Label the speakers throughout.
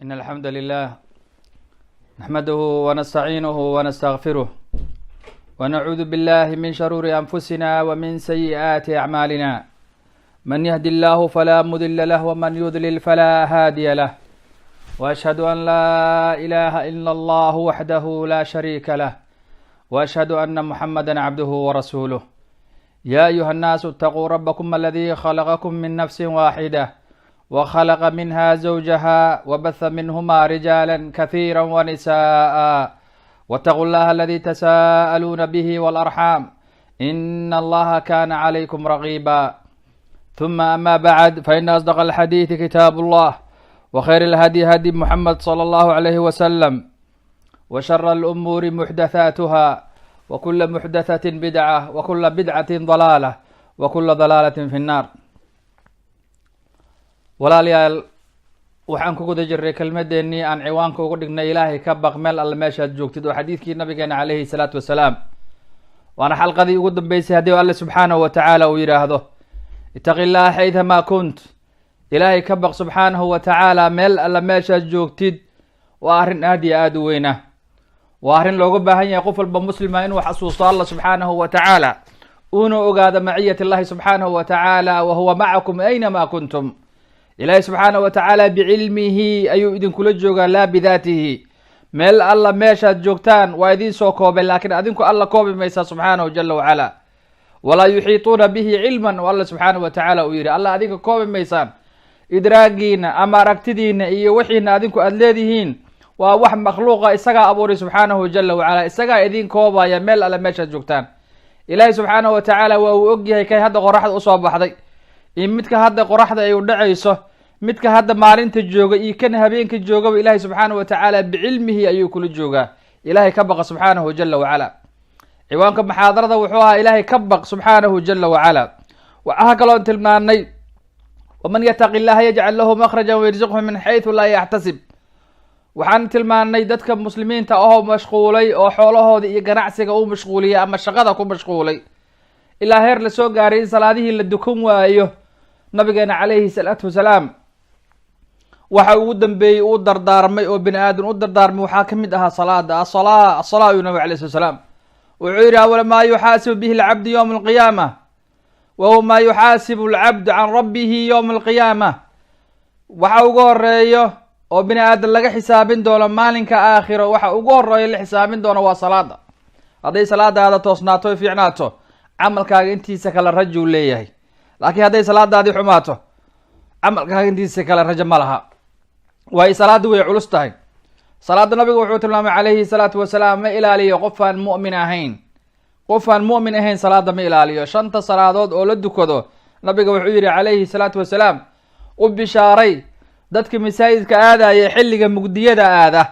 Speaker 1: إن الحمد لله نحمده ونستعينه ونستغفره ونعوذ بالله من شرور أنفسنا ومن سيئات أعمالنا من يهد الله فلا مضل له ومن يضلل فلا هادي له وأشهد أن لا إله إلا الله وحده لا شريك له وأشهد أن محمدا عبده ورسوله يا أيها الناس اتقوا ربكم الذي خلقكم من نفس واحدة وخلق منها زوجها وبث منهما رجالا كثيرا ونساء واتقوا الله الذي تساءلون به والأرحام إن الله كان عليكم رقيبا ثم أما بعد فإن أصدق الحديث كتاب الله وخير الهدي هدي محمد صلى الله عليه وسلم وشر الأمور محدثاتها وكل محدثة بدعة وكل بدعة ضلالة وكل ضلالة في النار. walaalayaal waxaan ku guda jirnay kelmadeennii aan ciwaanka ugu dhignay ilaahay ka baq meel alle meeshaad joogtid oo xadiidkii nabigeena calayhi salaatu wasalaam waana xalqadii ugu dambeysay haddii alle subxaanahu wa tacaala uu yidhaahdo itaqi llaha xaydamaa kunt, ilaahay ka baq subxaanahu wa tacaala meel alle meeshaad joogtid. waa arrin aad iyo aada u weyna, waa arrin looga baahan yahay qof walba muslima inuu xasuusto alla subxaanahu wa tacaala uuna ogaado maciyat illahi subxaanahu wa tacaala wa huwa macakum aynamaa kuntum. ilaahay subxaanahu wa tacaala bicilmihi ayuu idinkula joogaa laa bidaatihi. meel alla meeshaad joogtaan waa idiin soo koobay, laakiin adinku alla koobi maysaa subxaanahu jala wacala. walaa yuxiituuna bihi cilman oo alla subxaanahu wa tacaala uu yidhi alla adinka koobi maysaan. idraagiina ama aragtidiina iyo wixiina adinku aada leedihiin waa wax makhluuqa isagaa abuuray subxaanahu jala wacala, isagaa idiin koobaya meel alle meeshaad joogtaan. ilaahay subxaanahu wa tacaala waa uu ogyahay kay hadda qoraxda usoo baxday iyo midka hadda qoraxda ay u dhacayso, midka hadda maalinta jooga iyo kan habeenka joogaba ilaahay subxaanahu wa tacaala bicilmihi ayuu kula joogaa. ilaahay ka baqa subxaanahu jala wacala. ciwaanka muxaadarada wuxuu ahaa ilaahay ka baq subxaanahu jala wacala. waxaa kaloon tilmaanay waman yataqi llaha yajcal lahu makhrajan wayarzuqhu min xaysu laa yaxtasib. waxaan tilmaanay dadka muslimiinta ahoo mashquulay oo xoolahooda iyo ganacsiga u mashquuliyay ama shaqada ku mashquulay ilaa heer lasoo gaaray in salaadihii la dukan waayo. nabigeena calayhi salaatu wasalaam waxa ugu dambeeyey uu dardaarmay oo bini aadan u dardaarmay waxaa ka mid ahaa salaada. asalaa ayuu nabig alay slat salaam wuxuu yidhi awala maa yuxaasibu bihi alcabdu yowma alqiyaama wa huwa maa yuxaasibu alcabdu can rabbihi yowma alqiyaama. waxa ugu horeeyo oo bini aadan laga xisaabin doono maalinka aakhiro, waxa ugu horeeyo la xisaabin doono waa salaada. hadday salaadaada toosnaato o fiicnaato camalkaaga intiisa kale rajuu leeyahay, laakiin hadday salaadaadii xumaato camalkaaga intiisa kale rajo ma laha. waayo salaada way culus tahay. salaada nabigu wuxuu tilmaamay calayhi salaatu wasalaam ma ilaaliyo qofaan mu'min ahayn. qofaan mu'min ahayn salaada ma ilaaliyo. 5 salaadood oo la dukado nabiga wuxuu yidhi calayhi salaatu wasalaam u bishaaray dadka masaajidka aadaya xilliga mugdiyada aada.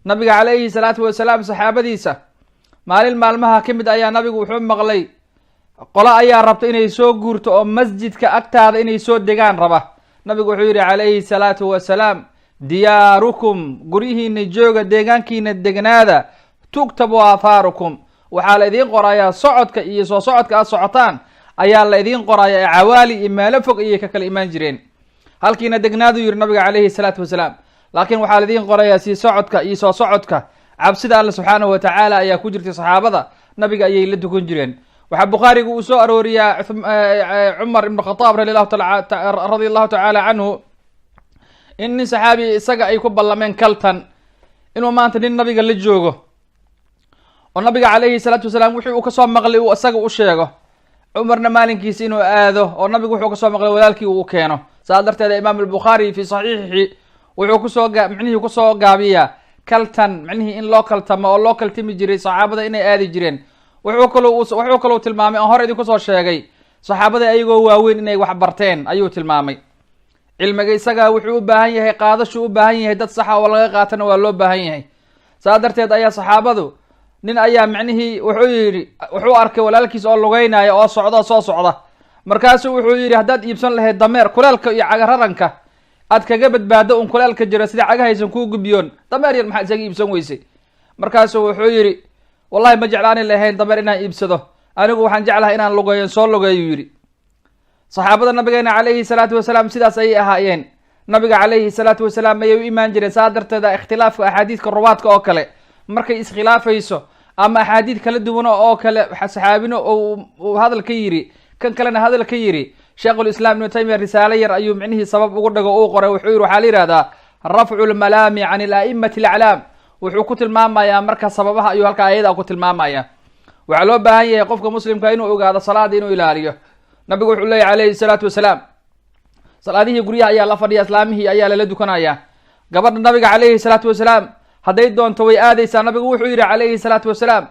Speaker 1: nabiga calayhi salaatu wasalaam saxaabadiisa maalin maalmaha ka mid ayaa nabigu wuxuu maqlay qolo ayaa rabta inay soo guurto oo masjidka agtaada inay soo degaan raba. nabigu wuxuu yidhi calayhi salaatu wasalaam diyaarukum, guryihiina jooga, deegaankiina degnaada, tugtabu aafaarukum, waxaa la idiin qorayaa socodka iyo soo socodka aad socotaan ayaa la idiin qorayaa. cawaali iyo meelo fog ayay ka kala imaan jireen. halkiina degnaadu yidhi nabiga calayhi salaatu wasalaam, laakiin waxaa la idiin qorayaa sii socodka iyo soo socodka. cabsida alla subxaanahu wa tacaala ayaa ku jirtay saxaabada, nabiga ayay la tukan jireen. waxaa bukhaarigu uu soo arooriyaa cumar ibn khataab radi allahu tacaala canhu in nin saxaabi isaga ay ku ballameen kaltan inuu maanta nin nabiga la joogo oo nabiga calayhi salaatu wasalaam wixii uu kasoo maqlay uu isaga u sheego. cumarna maalinkiisa inuu aado oo nabigu wuxuu kasoo maqlay walaalkii uu keeno. saas darteeda imaam albukhaari fi saxiixi wuxuu micnihii kusoo gaabiyaa kaltan, micnihii in loo kaltamo oo loo kaltami jiray saxaabada inay aadi jireen. wuxuu kalou tilmaamay aan hore idinku soo sheegay saxaabada ayagoo waaweyn inay wax barteen ayuu tilmaamay. cilmiga isaga wuxuu u baahan yahay qaadashuu u baahan yahay, dad saxa oo laga qaatana waa loo baahan yahay. saas darteed ayaa saxaabadu nin ayaa micnihii wuxuu yidhi wuxuu arkay walaalkiis oo lugeynaya oo socda soo socda. markaasuu wuxuu yidhi haddaad iibsan lahayd dameer kuleelka iyo cagararanka aad kaga badbaado un kuleelka jira sida cagahaysan kuu gubiyoon, dameer yar maxaa isaga iibsan weysay? markaasuu wuxuu yidhi wallahi ma jeclaani lahayn dameer inaan iibsado, anigu waxaan jeclahay inaan lugeeyo soo lugeeyu yidhi. saxaabada nabigeena calayhi salaatu wasalaam sidaas ayay ahaayeen. nabiga calayhi salaatu wasalaam ayay u imaan jireen. saa darteeda ikhtilaafka axaadiidka ruwaadka oo kale markay iskhilaafayso ama axaadiid kala duwan oo kale saxaabino uu hadal ka yiri kan kalena hadal ka yiri, sheekhulislaam ibnu taymiya risaale yar ayuu micnihii sabab ugu dhago uu qoray. wuxuu yidhi waxaa la yihahdaa rafcu lmalaami can ilaa'imati alaclaam. wuxuu ku tilmaamayaa marka sababaha ayuu halkaa ayada ku tilmaamaya. waxaa loo baahan yahay qofka muslimka inuu ogaado salaada inuu ilaaliyo. nabigu wuxuu leeyahy calayhi salaatu wasalaam, salaadihii guryaha ayaa la fadhiya, islaamihii ayaa lala dukanaya. gabadha nabiga calayhi salaatu wasalaam hadday doonto way aadaysaa. nabigu wuxuu yidhi calayhi salaatu wasalaam,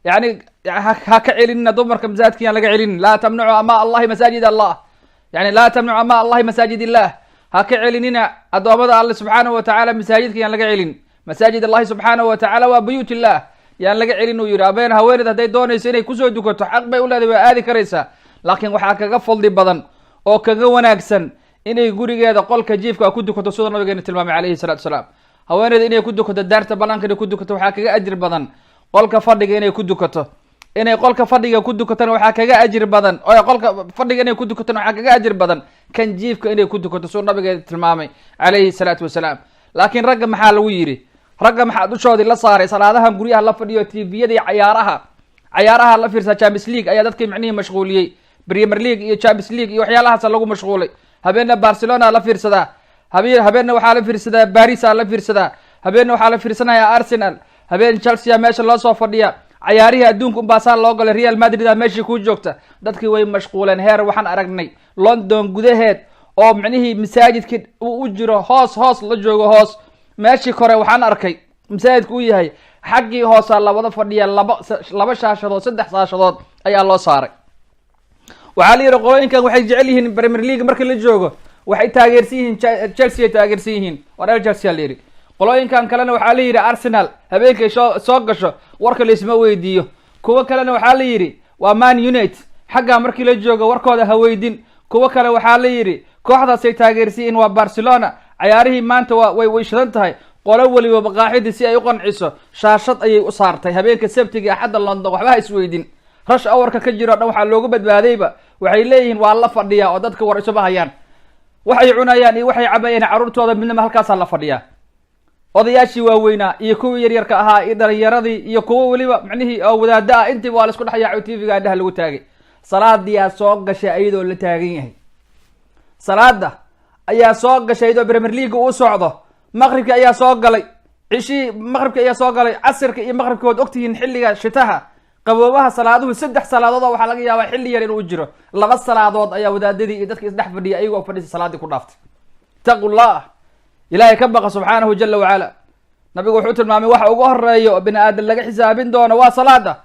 Speaker 1: yani ha ka celinina dumarka masaajidka yaan laga celinin. laa tamnacu ama allahi masaajid allah, yani laa tamnacu ama allahi masaajid illah. ha ka celinina adoomada alle subxaanahu watacaala masaajidka yaan laga celin. masaajid allahi subxaanahu watacaala waa buyuut illah, yaan laga celin uu yidhi. haweeneed hadday doonayso inay kusoo dukato xaq bay u leedahay, waa aadi karaysaa. laakiin waxaa kaga fadli badan oo kaga wanaagsan inay gurigeeda qolka jiifka ku dukato, sida nabigeena tilmaamay calayhi salaatu wasalaam. haweeneeda inay ku dukato daarta banaanka inay ku dukato waxaa kaga ajir badan qolka fadhiga inay ku dukato. inay qolka fadhiga ku dukatana waxaa kaga ajir badan, oo qolka fadhiga inay ku dukatana waxaa kaga ajir badan kan jiifka inay ku dukato, sida nabigeena tilmaamay calayhi salaatu wasalaam. laakiin ragga maxaa lagu yidhi? ragga maxaa dushoodii la saaray salaadahan guryaha la fadhiyo, tviyada iyo cayaaraha la fiirsaa. champions league ayaa dadkii micnihii mashquuliyey, premier league iyo champions league iyo waxyaalahaasa lagu mashquulay. habeenna barcelona la fiirsadaa, habeenna waxaa la fiirsadaa barisa la fiirsadaa, habeenna waxaa la fiirsanaya arsenal, habeen chelsea meesha loo soo fadhiya. cayaarihii adduunka unbaasaa loo galay, real madrid a meeshii ku joogta. dadkii way mashquuleen. heer waxaan aragnay london gudaheed oo micnihii masaajidkii u jiro hoos la joogo hoos. meeshii kore waxaan arkay masaajidka u yahay xaggii hoosa lawada fadhiya, laba shaashadood 3 shaashadood ayaa loo saaray. waxaa la yidhi qolooyinkan waxay jecel yihiin premier league markii la joogo, waxay taageersan yihiin chelsea ay taageersan yihiin, waa reer chelsea la yidhi. qolooyinkan kalena waxaa la yidhi arsenal habeenkay soo gasho warka laisma weydiiyo. kuwo kalena waxaa la yidhi waa man united, xaggaa markii la joogo warkooda ha weydin. kuwo kale waxaa la yidhi kooxdaasay taageersan yihiin waa barcelona, cayaarihii maanta way shidan tahay. qolo weliba maqaaxidii si ay u qanciso shaashad ayay u saartay. habeenka sabtiga axadda london waxba ha isweydin. rash awarka ka jiro dhan waxaa loogu badbaadayba. waxay leeyihiin waa la fadhiyaa oo dadka war isuma hayaan, waxay cunayaan iyo waxay cabayaan caruurtooda midnama halkaasaa la fadhiyaa. odayaashii waaweynaa iyo kuwii yaryarka ahaa iyo dhalinyaradii iyo kuwo weliba micnihii oo wadaada ah intiiba waa la isku dhex yaaco, tvga indhaha lagu taagay. salaadiyaa soo gashay ayadoo la taagan yahay. salaada ayaa soo gashay ayadoo premier league uu socdo. maqribki ayaa soo galay, maqribki ayaa soo galay, casirka iyo maqribka waad ogtihiin xilliga shitaha qaboobaha salaaduhu 3 salaadood oo waxaa laga yaabaa xilli yar inuu jiro. 2 salaadood ayaa wadaadadii iyo dadkii isdhex fadhiya ayagoo fadhisa salaadii ku dhaaftay. taqullah, ilaahay ka baqa subxaanahu jala wacala. nabigu wuxuu tilmaamay waxa ugu horeeyo oo bini aadan laga xisaabin doono waa salaada.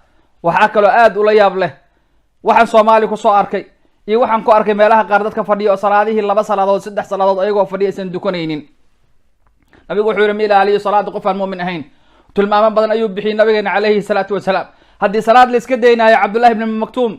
Speaker 1: waxaa kaloo aad ula yaab leh waxaan soomaali kusoo arkay iyo waxaan ku arkay meelaha qaar dadka fadhiya oo salaadihii 2 salaadood 3 salaadood ayagoo fadhiya aysan dukanaynin. nabigu wuxuu yidhi ma ilaaliyo salaada qof aan muumin ahayn. tilmaamo badan ayuu bixiyey nabigeena calayhi salaatu wasalaam. haddii salaad la iska daynaayo cabdullahi ibn maktuum,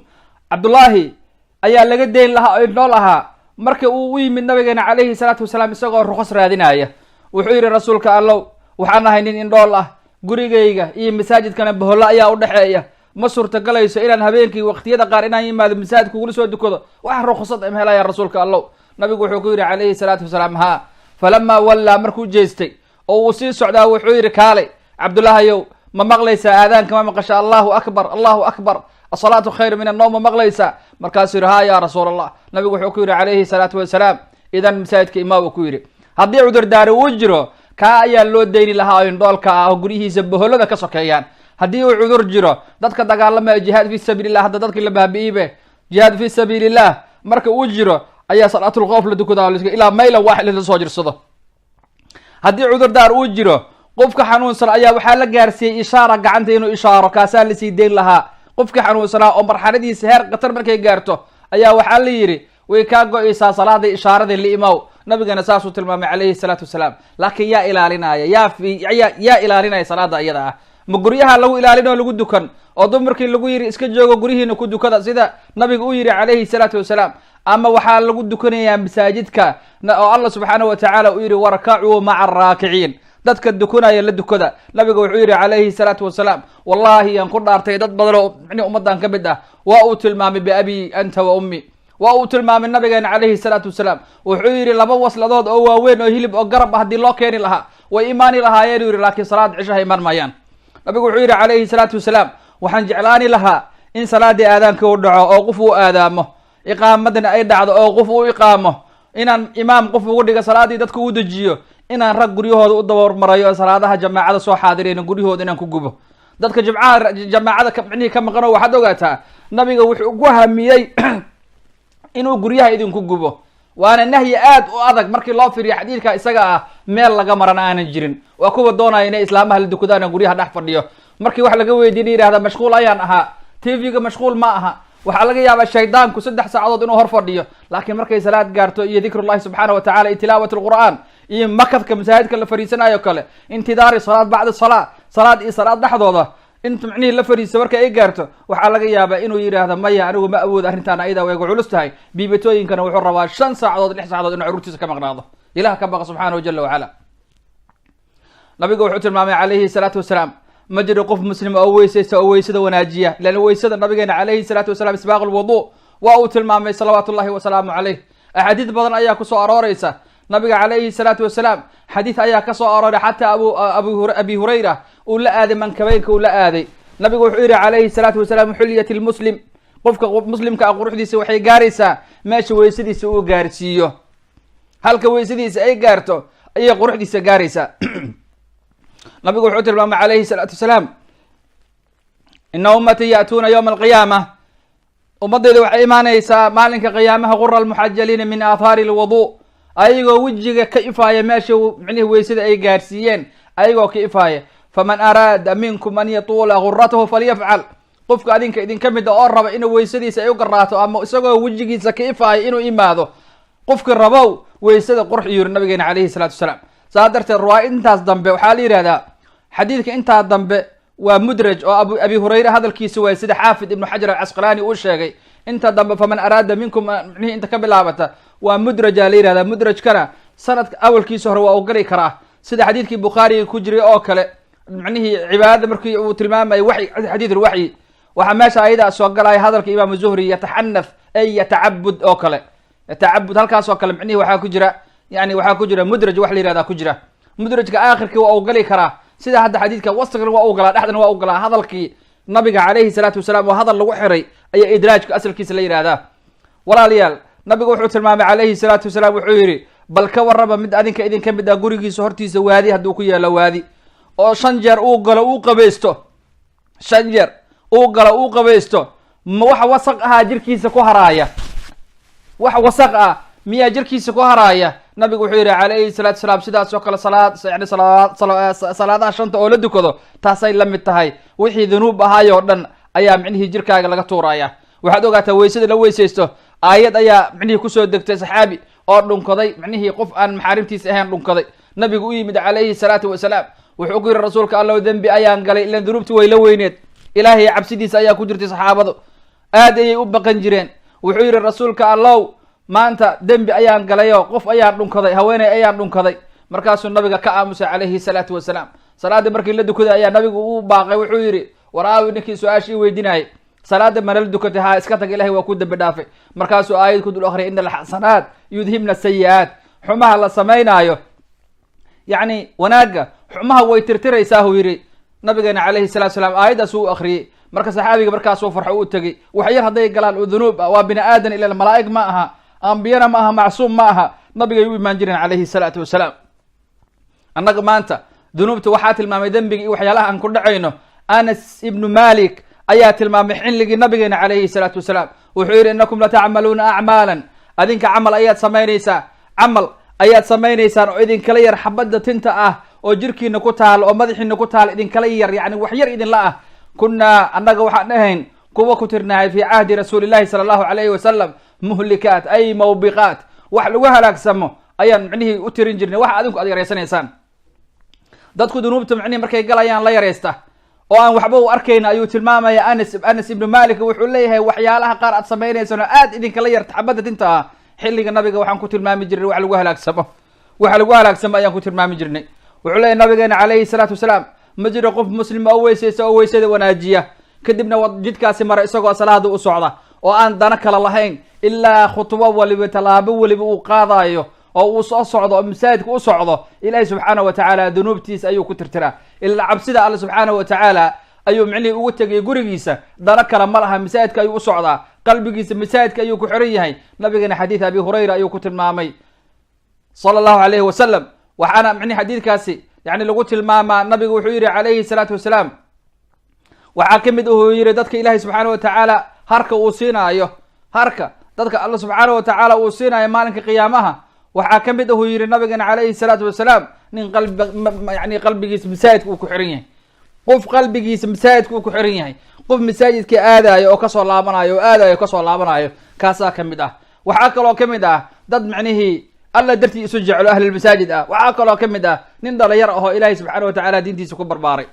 Speaker 1: cabdullaahi ayaa laga dayn lahaa oo indhool ahaa. marka uu u yimid nabigeena calayhi salaatu wasalaam isagoo ruqos raadinaya, wuxuu yidhi rasuulka allow waxaan ahay nin indhool ah, gurigayga iyo masaajidkana bohollo ayaa u dhexeeya. ma suurtagalayso inaan habeenkii waqtiyada qaar inaan yimaado masaajidka ugula soo dukado, wax ruqsad am helaya rasuulka allow. nabigu wuxuu ku yidhi calayhi salaatu wasalaam haa. falamaa wallaa markuu jeestay oo uu sii socdaa wuxuu yidhi kaalay cabdullaahayow ma maqlaysaa aadaanka? ma maqasha allahu akbar allahu akbar asalaatu khayr min annowm ma maqlaysaa? markaasuu yidhi haa yaa rasuul allah. nabigu wuxuu ku yidhi calayhi salaatu wasalaam idan masaajidka imaa uu ku yidhi haddii cudurdaari uu jiro kaa ayaa loo dayni lahaa oo indhoolka ah oo guryihiisa bohollada ka sokeeyaan. haddii uu cudur jiro dadka dagaalamaya jihaad fi sabiilillah, hadda dadkii la baabi'iibe jihaad fi sabiilillah marka uu jiro ayaa salaatul khawf la dukadaa ilaa maylan waaxid la soo jirsado. haddii cudurdaar uu jiro qofka xanuunsan ayaa waxaa la gaarsiiyey ishaara gacanta inuu ishaaro, kaasaa lasii dayn lahaa. qofka xanuunsanaa oo marxaladiisa heer khatar markay gaarto ayaa waxaa la yidhi way kaa go-aysaa salaada ishaaradii la imaw. nabigana saasuu tilmaamay calayhi salaatu wasalaam. laakiin yaa ilaalinaya, yaa ilaalinaya salaada iyada ah? ma guryaha lagu ilaalino lagu dukan oo dumarkii lagu yidhi iska joogo guryihiina ku dukada sida nabiga u yidhi calayhi salaatu wasalaam, ama waxaa lagu dukanayaa masaajidka oo allah subxaanahu watacaala uu yidhi warkacuu maca araakiciin, dadka dukanaya la dukada. nabiga wuxuu yidhi calayhi salaatu wasalaam wallaahi yaan ku dhaartay dad badan oo ummadan ka mid ah waa uu tilmaamay biabii anta wa ummi, waa uu tilmaamay nabigeena calayhi salaatu wasalaam. wuxuu yidhi laba wasladood oo waaweyn oo hilib oo garab ah haddii loo keeni lahaa way imaani lahaayeen yidhi, laakiin salaad cishaha imaan maayaan. nabigu wuxuu yidhi calayhi salaatu wasalaam, waxaan jeclaani lahaa in salaadii aadaanka u dhaco oo qof uu aadaamo, iqaamadana ay dhacdo oo qof uu iqaamo, inaan imaam qof ugu dhiga salaadii dadka u dejiyo, inaan rag guryahooda u dabarmarayo oo salaadaha jamaacada soo xaadireen guryahooda inaan ku gubo. dadka jamaacada micnihii ka maqano waxaad ogaataa nabiga wuxuu ku hamiyey inuu guryaha idinku gubo, waana nahyi aad u adag markii loo fiiriyo xadiidka isaga ah, meel laga maran aanan jirin. waa kuwa doonaya inay islaamaha la dukadaan guryaha dhex fadhiyo, markii wax laga weydiina yidhahda mashquul ayaan ahaa, tv-ga mashquul ma aha. waxaa laga yaabaa shaydaanku 3 saacadood inuu hor fadhiyo, laakiin markay salaad gaarto iyo dikrullahi subxaana wa tacala iyo tilaawat alqur'aan iyo makadka masaajidka la fariisanayo kale, intidaari salaad bacda salaad iyo salaad dhexdooda inta micnihii la fariisa marka ay gaarto, waxaa laga yaabaa inuu yidhaahdo maya anigu ma awoodo arrintaan ayada way gu culus tahay. biibatooyinkana wuxuu rabaa 5 saacadood 6 saacadood inuu caruurtiisa ka maqnaado. ilaah ka baqa subxaanahu jala wacala. nabiga wuxuu tilmaamay calayhi salaatu wasalaam, ma jiro qof muslim oo weysaysta oo weysada wanaajiya, lan weysada nabigeena calayhi salaatu wasalaam isbaaq alwudu waa uu tilmaamay salawaatu llahi wasalaamu calayh. axaadiid badan ayaa kusoo arooreysa nabiga calayhi salaatu wasalaam. xadiid ayaa kasoo arooray xataa abi hurayra uu la aaday mankabeynka uu la aaday. nabigu wuxuu yihi calayhi salaatu wasalaam, xulyat lmuslim, qofka muslimka ah quruxdiisa waxay gaaraysaa meesha weysadiisa uu gaarsiiyo. halka weysadiisa ay gaarto ayay quruxdiisa gaaraysaa. nabigu wuxuu tilmaamay calayhi salaatu wasalaam, ina ummatii ya'tuuna yowma alqiyaama, ummadayda waxay imaanaysaa maalinka qiyaamaha gura almuxajaliina min aathaari alwudu, ayagoo wejiga ka ifaaya meesha micnihi weysada ay gaarsiiyeen ayagoo ka ifaaya. faman araada minkum an yatuula guratahu falyafcal, qofka adinka idinka mid a oo raba inuu weysadiisa ay u garaato ama isagoo wejigiisa ka ifaaya inuu imaado, qofki rabow weysada qurx yuri nabigeena calayhi salaatu wasalaam. saa darteed ruwaa intaas dambe waxaa la yidhahdaa xadiidka intaa dambe waa mudraj oo abi hurayre hadalkiisa waay, sida xaafid ibnu xajar alcasqalaani uu sheegay. inta dambe faman araada minkum micnihii inta ka bilaabata waa mudraja la yihahdaa. mudrajkana sanadka awalkiisa hore waa u gali karaa, sida xadiidkii bukhaariga ku jiray oo kale. micnihii cibaadada markii uu tilmaamay xadiid ulwaxyi, waxaa meesha ayadaa soo galaya hadalka imaamu zuhri, yataxanath ay yatacabud oo kale, yatacabud halkaas oo kale micnihii waxaa ku jira yani waxaa ku jira mudraj wax la yihahdaa ku jira. mudrajka aakhirkii waa u gali karaa, sida hadda xadiidka wastigana waa u galaa, dhexdana waa u galaa. hadalkii nabiga calayhi salaatu wasalaam oo hadal lagu xiray ayaa idraajka asalkiisa la yihahdaa. walaalayaal, nabigu wuxuu tilmaamay calayhi salaatu wasalaam, wuxuu yidhi bal ka warraba mid adinka idinka mid ah gurigiisa hortiisa waadi hadduu ku yaalo waadi, oo 5 jeer uu galo uu qabaysto, 5 jeer uu galo uu qabaysto, ma wax wasaq ahaa jirkiisa ku haraaya? wax wasaq ah miyaa jirkiisa ku haraaya? nabigu wuxuu yidhi calayhi salaatu wasalaam, sidaas oo kale salaadaha 5 oo la dukado taasay la mid tahay. wixii dunuub ahaayoo dhan ayaa micnihii jirkaaga laga tuuraya. waxaad ogaataa weysada la weysaysto aayad ayaa micnihii kusoo degtay saxaabi oo dhunkaday, micnihii qof aan maxaarimtiisa ahayn dhunkaday. nabigu u yimid calayhi salaatu wasalaam, wuxuu ku yidhi rasuulka allow dembi ayaan galay, ilan dunuubti way la weyneed, ilaahay cabsidiisa ayaa ku jirtay. saxaabadu aad ayay u baqan jireen. wuxuu yidhi rasuulka allow maanta dembi ayaan galayo qof ayaan dhunkaday, haweeney ayaan dhunkaday. markaasuu nabiga ka aamusay calayhi salaatu wasalaam. salaadii markii la dukaday ayaa nabigu u baaqay, wuxuu yidhi war aawi ninkii su-aashii weydiinayay, salaada mana la dukatay? haa, iska tag, ilahay waa ku dembi dhaafay. markaasuu aayad ku dul akhriyay, ina alxasanaat yudhibna sayi-aat, xumaha la samaynaayo yacni wanaagga xumaha way tirtiraysaa uu yidhi nabigeena calayhi salatu wasalaam. aayaddaas uu akhriyey, marka saxaabiga markaasuu farxo u tegey. wax yar hadday galaan oo dunuub ah, waa bini aadan ila malaa'ig ma aha, ambiyana ma aha, macsuum ma aha, nabigay u imaan jireen calayhi salaatu wasalaam. annaga maanta dunuubta waxaa tilmaamay dembiga iyo waxyaalaha aan ku dhacayno. anas ibnu malik ayaa tilmaamay xilligii nabigeena calayhi salaatu wasalaam, wuxuu yidhi inakum latacmaluuna acmaalan, adinka camal ayaad samaynaysaa, camal ayaad samaynaysaan oo idinkala yar xabadda tinta ah oo jirkiina ku taal oo madaxiina ku taal, idinkala yar, yani wax yar idinla ah. kunaa annaga waxaan ahayn kuwa ku tirnahay fii cahdi rasuulillahi sala allahu calayhi wasalam muhlikaat ay mawbiqaat, wax lagu halaagsamo ayaan micnihii u tirin jirnay. waxa adinku aad yaraysanaysaan. dadku dunuubta micnihii markay galayaan la yaraysta oo aan waxba u arkayna ayuu tilmaamaya anas ibnu malik. wuxuu leeyahay waxyaalaha qaar aad samaynaysaan oo aad idinkala yarta xabadda tinta ah, xilliga nabiga waxaan ku tilmaami jirnay wax lagu halaagsamo, waxa lagu halaagsamo ayaan ku tilmaami jirnay. wuxuu leeyahay nabigeena calayhi salaatu wasalaam, ma jiro qof muslim oo weysaysa oo weysada wanaajiya kadibna jidkaasi mara isagoo salaada u socda oo aan dana kala lahayn ilaa khutbo waliba tallaabo weliba uu qaadayo oo uu soo socdo oo masaajidka u socdo ilaahay subxaanahu watacaala dunuubtiisa ayuu ku tirtiraa. ilaa cabsida alle subxaanahu watacaala ayuu micnihii ugu tegay gurigiisa, dana kale ma laha, masaajidka ayuu u socdaa, qalbigiisa masaajidka ayuu ku xiran yahay. nabigana xadiid abi hurayra ayuu ku tilmaamay sala allahu alayhi wasalam. waxaana micnihi xadiidkaasi yani lagu tilmaamaa, nabigu wuxuu yihi calayhi salaatu wasalaam, waxaa ka mid uu yihi dadka ilaahay subxaanahu watacaala harka uu siinaayo, harka dadka alla subxaanahu watacaala uu siinaayo maalinka qiyaamaha, waxaa ka mid uu yihi nabigana calayhi salaatu wasalaam, nin yani qalbigiisa masaajidka uu ku xiran yahay, qof qalbigiisa masaajidka uu ku xiran yahay, qof masaajidka aadayo oo kasoo laabanayo oo aadayo kasoo laabanayo, kaasaa ka mid ah. waxaa kaloo ka mid ah dad micnihii alla dartii isu jeclo ahlulmasaajid ah. waxaa kaloo ka mid ah nin dhalinyar ahoo ilaahay subxaana watacaala diintiisa ku barbaaray.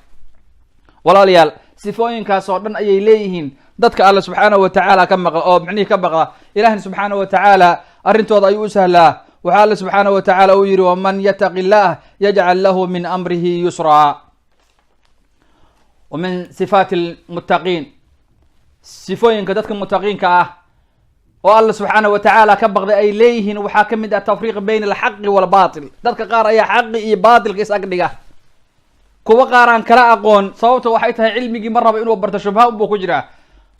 Speaker 1: walaalayaal, sifooyinkaas oo dhan ayay leeyihiin dadka alla subxaanahu watacaala ka maqla oo micnihii ka baqda ilahna subxaanahu watacaala arrintooda ayuu u sahlaa. waxaa alla subxaanahu watacaala uu yihi, waman yataqi llah yajcal lahu min amrihi yusraa. ومن صفات المتقين، sifooyinka dadka mutaqiinka ah oo alla subxaanahu watacaala ka baqday ay leeyihiin waxaa ka mid ah tafriiq bayna alxaqi walbaatil. dadka qaar ayaa xaqi iyo baatilka is agdhiga, kuwa qaar aan kala aqoon. sababta waxay tahay cilmigii ma raba inuu barto, shubha unbuu ku jiraa.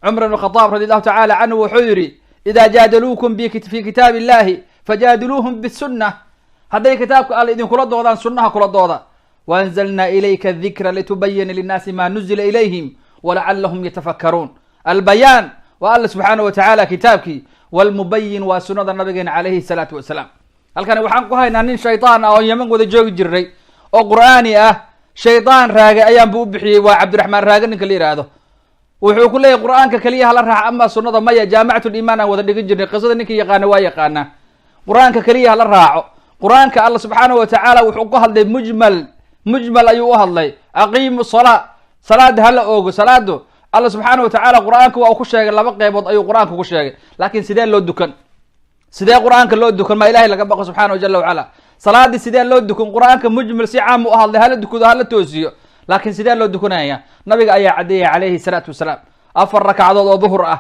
Speaker 1: cumar ibn khadaab radi allahu tacala canhu wuxuu yihi, idaa jaadaluukum fi kitaabi illahi fajaadiluuhum bisunna. hadday kitaabka alla idinkula doodaan sunnaha kula dooda. وأنزلنا إليك الذكر لتبين للناس ما نزل إليهم ولعلهم يتفكرون. البيان والله سبحانه وتعالى كتابك، والمبين وسنة النبي عليه الصلاة والسلام. هل كان وحان قهينا نين شيطان أو يمن وذا جوج جري أو قرآني شيطان راجع أيام بوبحي وعبد الرحمن راجع نكلي هذا وحو كله قرآن ككليه هلا راح. أما سنة ما جامعة الإيمان وذا جري قصة نك يقانا ويقانا قرآن ككليه هلا راعو. قرآن كالله سبحانه وتعالى وحو قهل mujmal ayuu u hadlay. aqiimu salaa, salaada hala oogo. salaadu alla subxaana watacaala qur-aanka waa uu ku sheegay laba qeybood ayuu qur-aanka ku sheegay. laakiin sidee loo dukan? sidee qur-aanka loo dukan? ma ilahay laga baqo subxaanahu jala wacala. salaadii sidee loo dukan? qur-aanka mujmal si caam u hadlay, hala dukado hala toosiyo. laakiin sidee loo dukanaya? nabiga ayaa cadeeyay calayhi salaatu wasalaam. 4 rakcadood oo duhur ah,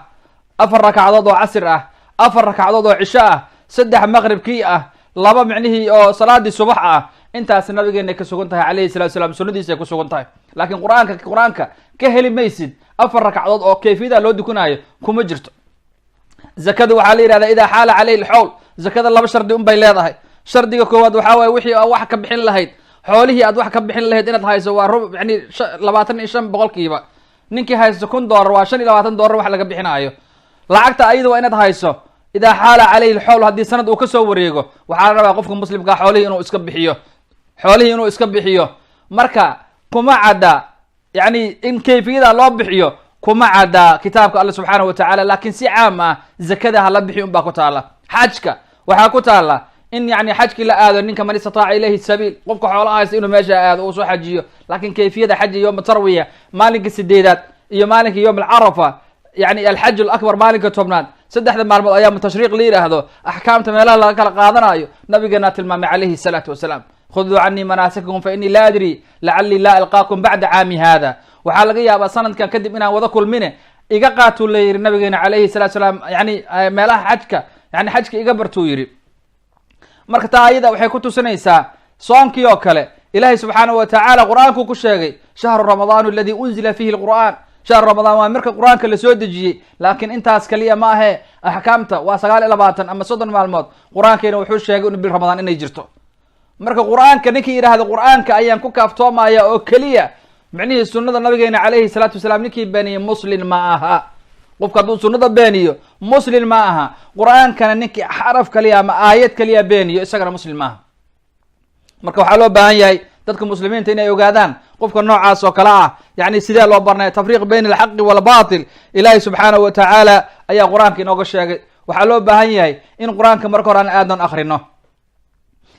Speaker 1: 4 rakcadood oo casr ah, 4 rakcadood oo cisho ah, 3 maqribkii ah, 2 micnihii oo salaadii subax ah. intaas nabigeena ka sugan tahay calayhi salatu wasalaam, sunnadiisa ay ku sugan tahay. laakiin qur-aanka ka heli maysid 4 rakcadood oo kayfiyada loo dukanaayo kuma jirto. zakada waxaa la yihahdaa idaa xaala calayhi lxowl. zakada 2 shardi un bay leedahay. shardiga koowaad waxaa waaye wixii aad wax ka bixin lahayd, xoolihii aad wax ka bixin lahayd inaad hayso waa yani 25 boqolkiiba. ninkii haysto $1 waa $25 wax laga bixinaayo. lacagta ayada waa inaad hayso. idaa xaala calayhi lxowl, haddii sanad uu kasoo wareego waxaa la rabaa qofka muslimkaa xoolihii inuu iska bixiyo, xoolihii inuu iska bixiyo. marka kuma cadda yani in kayfiyada loo bixiyo, kuma cadda kitaabka alla subxaanahu watacaala. laakiin si caam ah zakada hala bixi un baa ku taala. xajka waxaa ku taala in yani xajkii la aado, ninka man istataaca ilayhi sabiil, qofka xoolaha haysta inuu meesha aado uu soo xajiyo. laakiin kayfiyada xaji yowma tarwiya, maalinka 8aad iyo maalinka yowm alcarafa, yani alxaj alakbar maalinka 10aad, 3 maalmood ayaa tashriiq la yidhaahdo. axkaamta meelaha laga kala qaadanayo nabigeena tilmaamay calayhi salaatu wasalaam. khuduu canii manaasikakum fa inii laa adri lacalii laa alqaakum bacda caami hada. waxaa laga yaabaa sanadkan kadib inaan wada kulmine, iga qaatuu la yihi nabigeena calayhi salatu wasalaam. yani meelaha xajka, yani xajka iga bartuu yihi. marka taa ayada waxay ku tusinaysaa soonkii oo kale. ilaahay subxaanahu watacaala qur-aankuu ku sheegay shahru ramadaanu aladii unzila fiihi lqur'aan. shahr ramadaan waa marka qur-aanka lasoo dejiyey. laakiin intaas kaliya ma ahe, axkaamta waa 29 ama 30 maalmood. qur-aankeena wuxuu sheegay in bil ramadaan inay jirto. marka qur-aanka ninkii yidhaahda qur-aanka ayaan ku kaaftoomaya oo keliya, micnihii sunnada nabigeena calayhi salaatu wasalaam ninkii beeniye muslin ma aha. qofka hadduu sunnada beeniyo muslin ma aha. qur-aankana ninkii xaraf kaliya ama aayad kaliya beeniyo isagana muslim maaha. marka waxaa loo baahan yahay dadka muslimiinta inay ogaadaan qofka noocaas oo kale ah, yani sidee loo barnay tafriiq bayna alxaqi walbaatil. ilaahay subxaanahu watacaala ayaa qur-aanka inooga sheegay. waxaa loo baahan yahay in qur-aanka marka hore aan aadan akrino.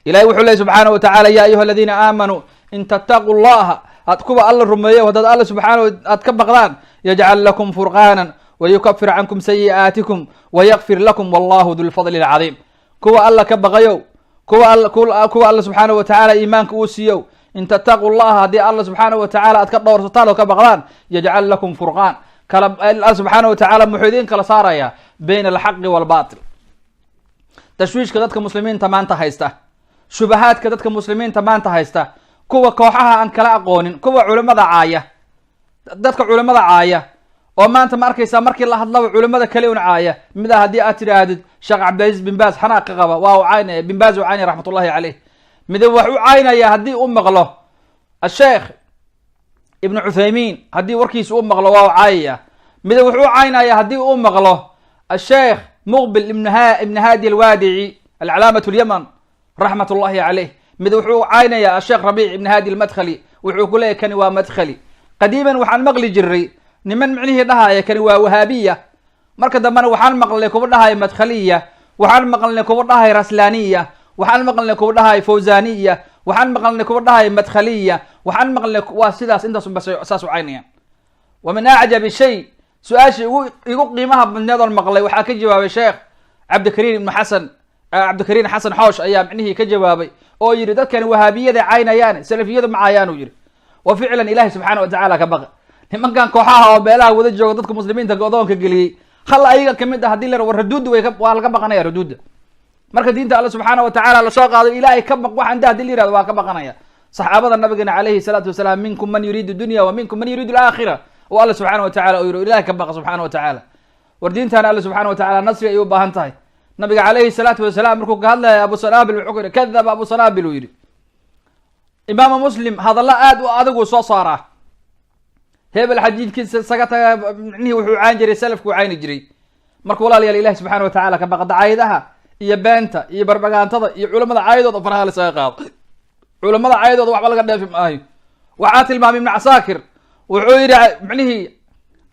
Speaker 1: ilahay wuxuu lehy subxaanahu watacaala, ya ayuha aladiina aamanuu in tattaquu llaha, had kuwa alla rumeeyo haddaad alla subxaanahu aad ka baqdaan, yajcal lakum furqaanan wayukafir cankum sayi'aatikum wayakfir lakum wallahu du lfadli alcadiim. kuwa alla ka baqayow, kuwa alla subxaanahu watacaala iimaanka uu siiyow, in tattaquu llaha haddii alla subxaanahu watacaala aad ka dhowrsataan oo ka baqdaan, yajcal lakum furqaan, الله سبحانه وتعالى محيدين كلا صاريا بين الحق والباطل تشويش كدتك مسلمين تمان تهيسته شبهات كدتك مسلمين تمان تهيسته كوا كوحها أن كلا أقونين كوا علماء عاية دتك علماء عاية وما أنت مركز مركي الله الله علماء كليون عاية ماذا هدي أتراد شيخ عبد العزيز بن باز حناق غبا واو عين بن باز وعيني رحمة الله عليه ماذا وحو عينه يا هدي غلو الشيخ ابن عثيمين هدي وركيس غلو واو عاية ماذا وحو عينه يا هدي غلو الشيخ مقبل ابن هادي الوادعي العلامة اليمن رحمة الله عليه ماذا وحو عينه يا الشيخ ربيع ابن هادي المدخلي وحو كله كان مدخلي قديما وحن مغلي جري niman micnihii dhahaya kani waa wahaabiya marka dambana waxaan maqlnay kuwa dhahaya madkhaliya waxaan maqlnay kuwa dhahaya raslaniya waxaan maqlnay kuwa dhahaya fawzaniya waxaan maqlnay kuwa dhahaya madkhaliya waxaan maqlnay waa sidaas intaas bas asaas u caynayaan ومن أعجب شيء سؤاشي يقول قيمها بالنظر مقلي وحا كجوابي الشيخ عبد الكريم حسن حوش أيام معنيه كجوابي أو يري دad كان وهابية عينيان سلفية معايان ويري وفعلا إلهي سبحانه وتعالى كبغى nimankan kooxaha oo beelaha wada jooga dadka muslimiinta go'doonka galiyay hal ayaga kamid ah hadii la war raduud waa laga baqanaya raduud marka diinta Allah subhanahu wa ta'ala la soo qaado ilaahay ka baq waxaan hadii la yiraahdo waa ka baqanaya saxaabada nabiga alayhi salatu wasalaam minkum man yuridu dunya wa minkum man yuridu al-akhirah wa Allah subhanahu wa ta'ala oo ilaahay ka baq subhanahu wa ta'ala war diintan Allah subhanahu wa ta'ala nasri ay u baahan tahay nabiga alayhi salatu wasalaam markuu ka hadlay Abu Sanabil wuxuu yiri kadaba Abu Sanabil yiri Imam Muslim hada la aad u adigu soo saaraa hebel xadiidkiisa sagata micnihi wuxuu caan jiray salafku caan jiray marka walaalayaal ilaahay subhanahu wa ta'ala ka baqada caayadaha iyo beenta iyo barbagaantada iyo culimada caayadooda faraha la saga qaado culimada caayadooda waxba laga dheefi maayo waxa tilmaamay ibn Asakir wuxuu yiri micnihi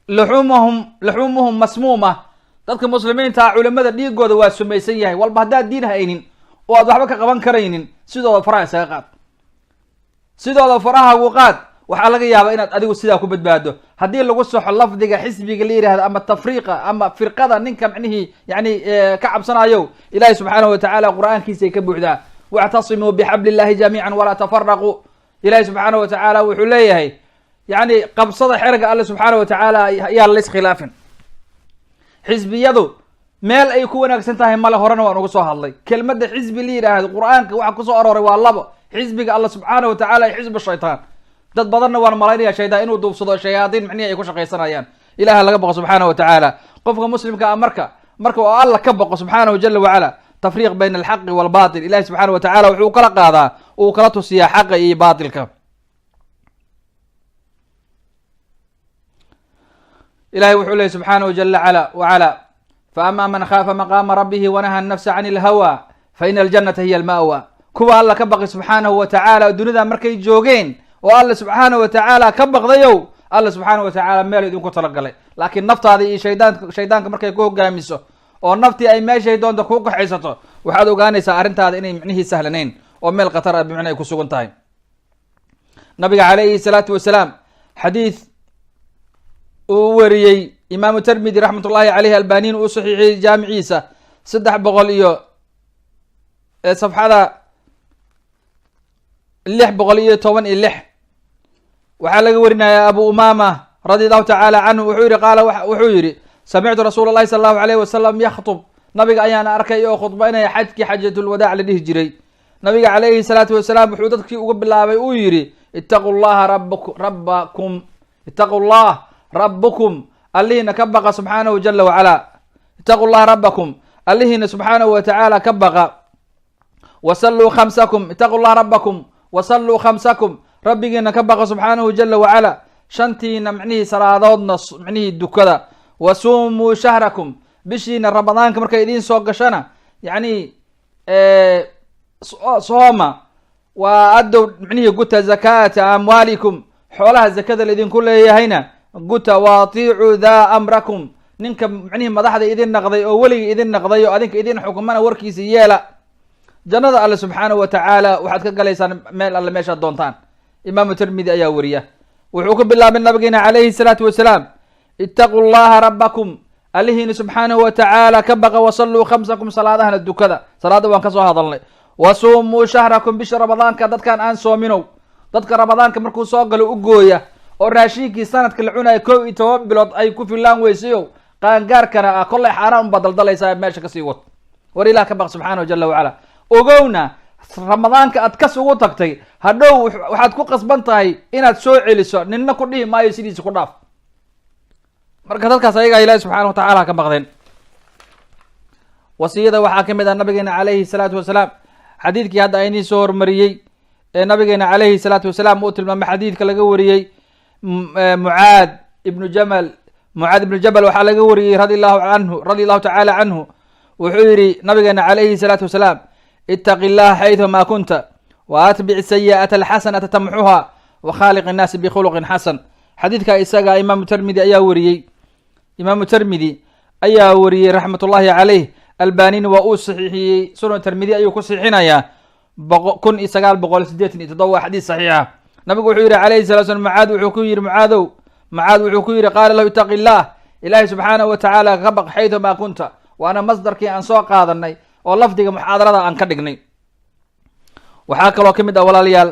Speaker 1: luhumuhum masmuma dadka muslimiinta culimada dhiigooda waa sumaysan yahay walba hadaa diin haynin oo aad waxba ka qaban kareynin sidoo faraha saga qaad sidoo faraha ugu qaad waxa laga yaabaa inaad adigu sidaa ku badbaado hadii lagu soxo lafdiga xisbiga la yiraahdo ama tafriiqa ama firqada ninka micnihi yani ka cabsanayo ilaahay subhanahu wa ta'ala quraankiisa ka buuxda wa'tasimu bihablillahi jami'an wala tafarraqu ilaahay subhanahu wa ta'ala wuxuu leeyahay yani qabsada xirga Allah subhanahu wa ta'ala yaa la iskhilaafin xisbiyadu meel ay ku wanaagsan tahay mala horena waan ugu soo hadlay kelmadda xisbi la yiraahdo quraanka waxa ku soo arooray waa labo xisbiga Allah subhanahu wa ta'ala iyo xisbi shaytaan dad badanna waan malaynaya shaydaan inuu duubsado shayaadiin micnihi ay ku shaqaysanayaan ilaaha laga baqo subhanahu wa ta'ala qofka muslimka ah marka oo Allah ka baqo subhanahu jalla wa ala tafriiq bayna al-haqq wal baatil ilaahi subhanahu wa ta'ala wuxuu kala qaadaa oo kala tusiyaa xaqa iyo baatilka ilaahi wuxuu leeyahay subhanahu jalla wa ala fa amma man khafa maqama rabbih wa nahaa an-nafsa 'anil hawa fa inal jannata hiya al-ma'wa kuwa Allah ka baqi subhanahu wa ta'ala dunida markay joogeen والله سبحانه وتعالى كبقديو الله سبحانه وتعالى ميل idinku talagalay laakiin naftaada iyo shaydaanka markay ku hogaamiso oo naftii ay meeshay doonto ku qaxaysato waxaad ogaanaysaa arintaada inay micnihi sahlaneyn oo meel qatar ah bimicna ay ku sugan tahay nabiga alayhi salatu wasalaam hadith uu wariyay imam Tirmidhi rahmatullahi alayhi albaniin uu saxiixay jaamiciisa 300 iyo safxada 616 waxaa laga warinaya Abu Umama radiyallahu ta'ala anhu wuxuu yiri sami'tu Rasuulullaahi sallallahu alayhi wasallam yakhutub nabiga ayaan arkay oo khudbaynaya xajjatul wadaa' la dhihi jiray nabiga alayhi salatu wasalaam wuxuu dadkii uga bilaabay uu yiri rabbukum allihina ka baqa subhanahu jalla wa ala ittaqullaha rabbakum allihina subhanahu wa ta'ala ka baqa wasallu khamsakum ittaqullaha rabbakum wasallu khamsakum rabbigina ka baqa subhanahu jalla wa ala shantiina micnihi salaadoodna micnihi dukada wasumu shahrakum bishina ramadaanka markay idin soo gashana yani sooma wa addu micnihi guta zakata amwalikum xoolaha zakada idin ku leeyahayna guta waati'u dha amrakum ninka micnihi madaxda idin naqday oo waliga idin naqday oo adinka idin xukumana warkiisa yeela jannada Allah subhanahu wa ta'ala waxaad ka galeysaan meel alla meesha doontaan imam Tirmidhi ayaa wariya wuxuu ku bilaabay nabigeena alayhi salatu wasalaam ittaqullaha rabbakum allihina subhanahu wa ta'ala ka baqa wasallu khamsakum salaadahana dukada salaada waan ka soo hadalnay wasumu shahrakum bish ramadaanka dadkan aan soomino dadka ramadaanka markuu soo galo u gooya oo raashinkii sanadka la cunayo 11 bilood ay ku filaan weysayo qaangaarkana ah kollay xaaraan unbaa daldalaysaa meesha kasii wad war ilaah ka baq subxaanahu jala wacala ogowna ramadaanka aad kas ugu tagtay hadhow waxaad ku qasban tahay inaad soo celiso ninna ku dhihi maayo sidiisa ku dhaaf marka dadkaas ayagaa ilaahi subxaana watacaala ka baqdeen wasiyada waxaa ka mid ah nabigeena calayhi salaatu wasalaam xadiidkii hadda aynii soo hormariyey ee nabigeena calayhi salaatu wasalaam uu tilmaamay xadiidka laga wariyey mucaad ibnu jabal waxaa laga wariyey radi allahu tacaala canhu wuxuu yidhi nabigeena calayhi salaatu wasalaam itaqi llaha xayثuma kunta waatbic sayi'ata alxasanata tamxuha wakhaaliq innaasi bikhuluqin xasan xadiidka isaga imaamu tirmidi ayaa wariyey raxmat ullahi caleyh albanini waa uu saxiixiyey sunan tirmidi ayuu ku saxiixinayaa 1987 waa xadiis saxiixa nabigu wuxuu yihi calayhi salatu slam mucaad wuxuu ku yidhi qaala lahu itaqi llah ilaahi subxaanahu watacaala ka baq xayثuma kunta waana masdarkii aan soo qaadanay oo lafdiga muxaadarada aan ka dhignay waxaa kaloo ka mid ah walaalayaal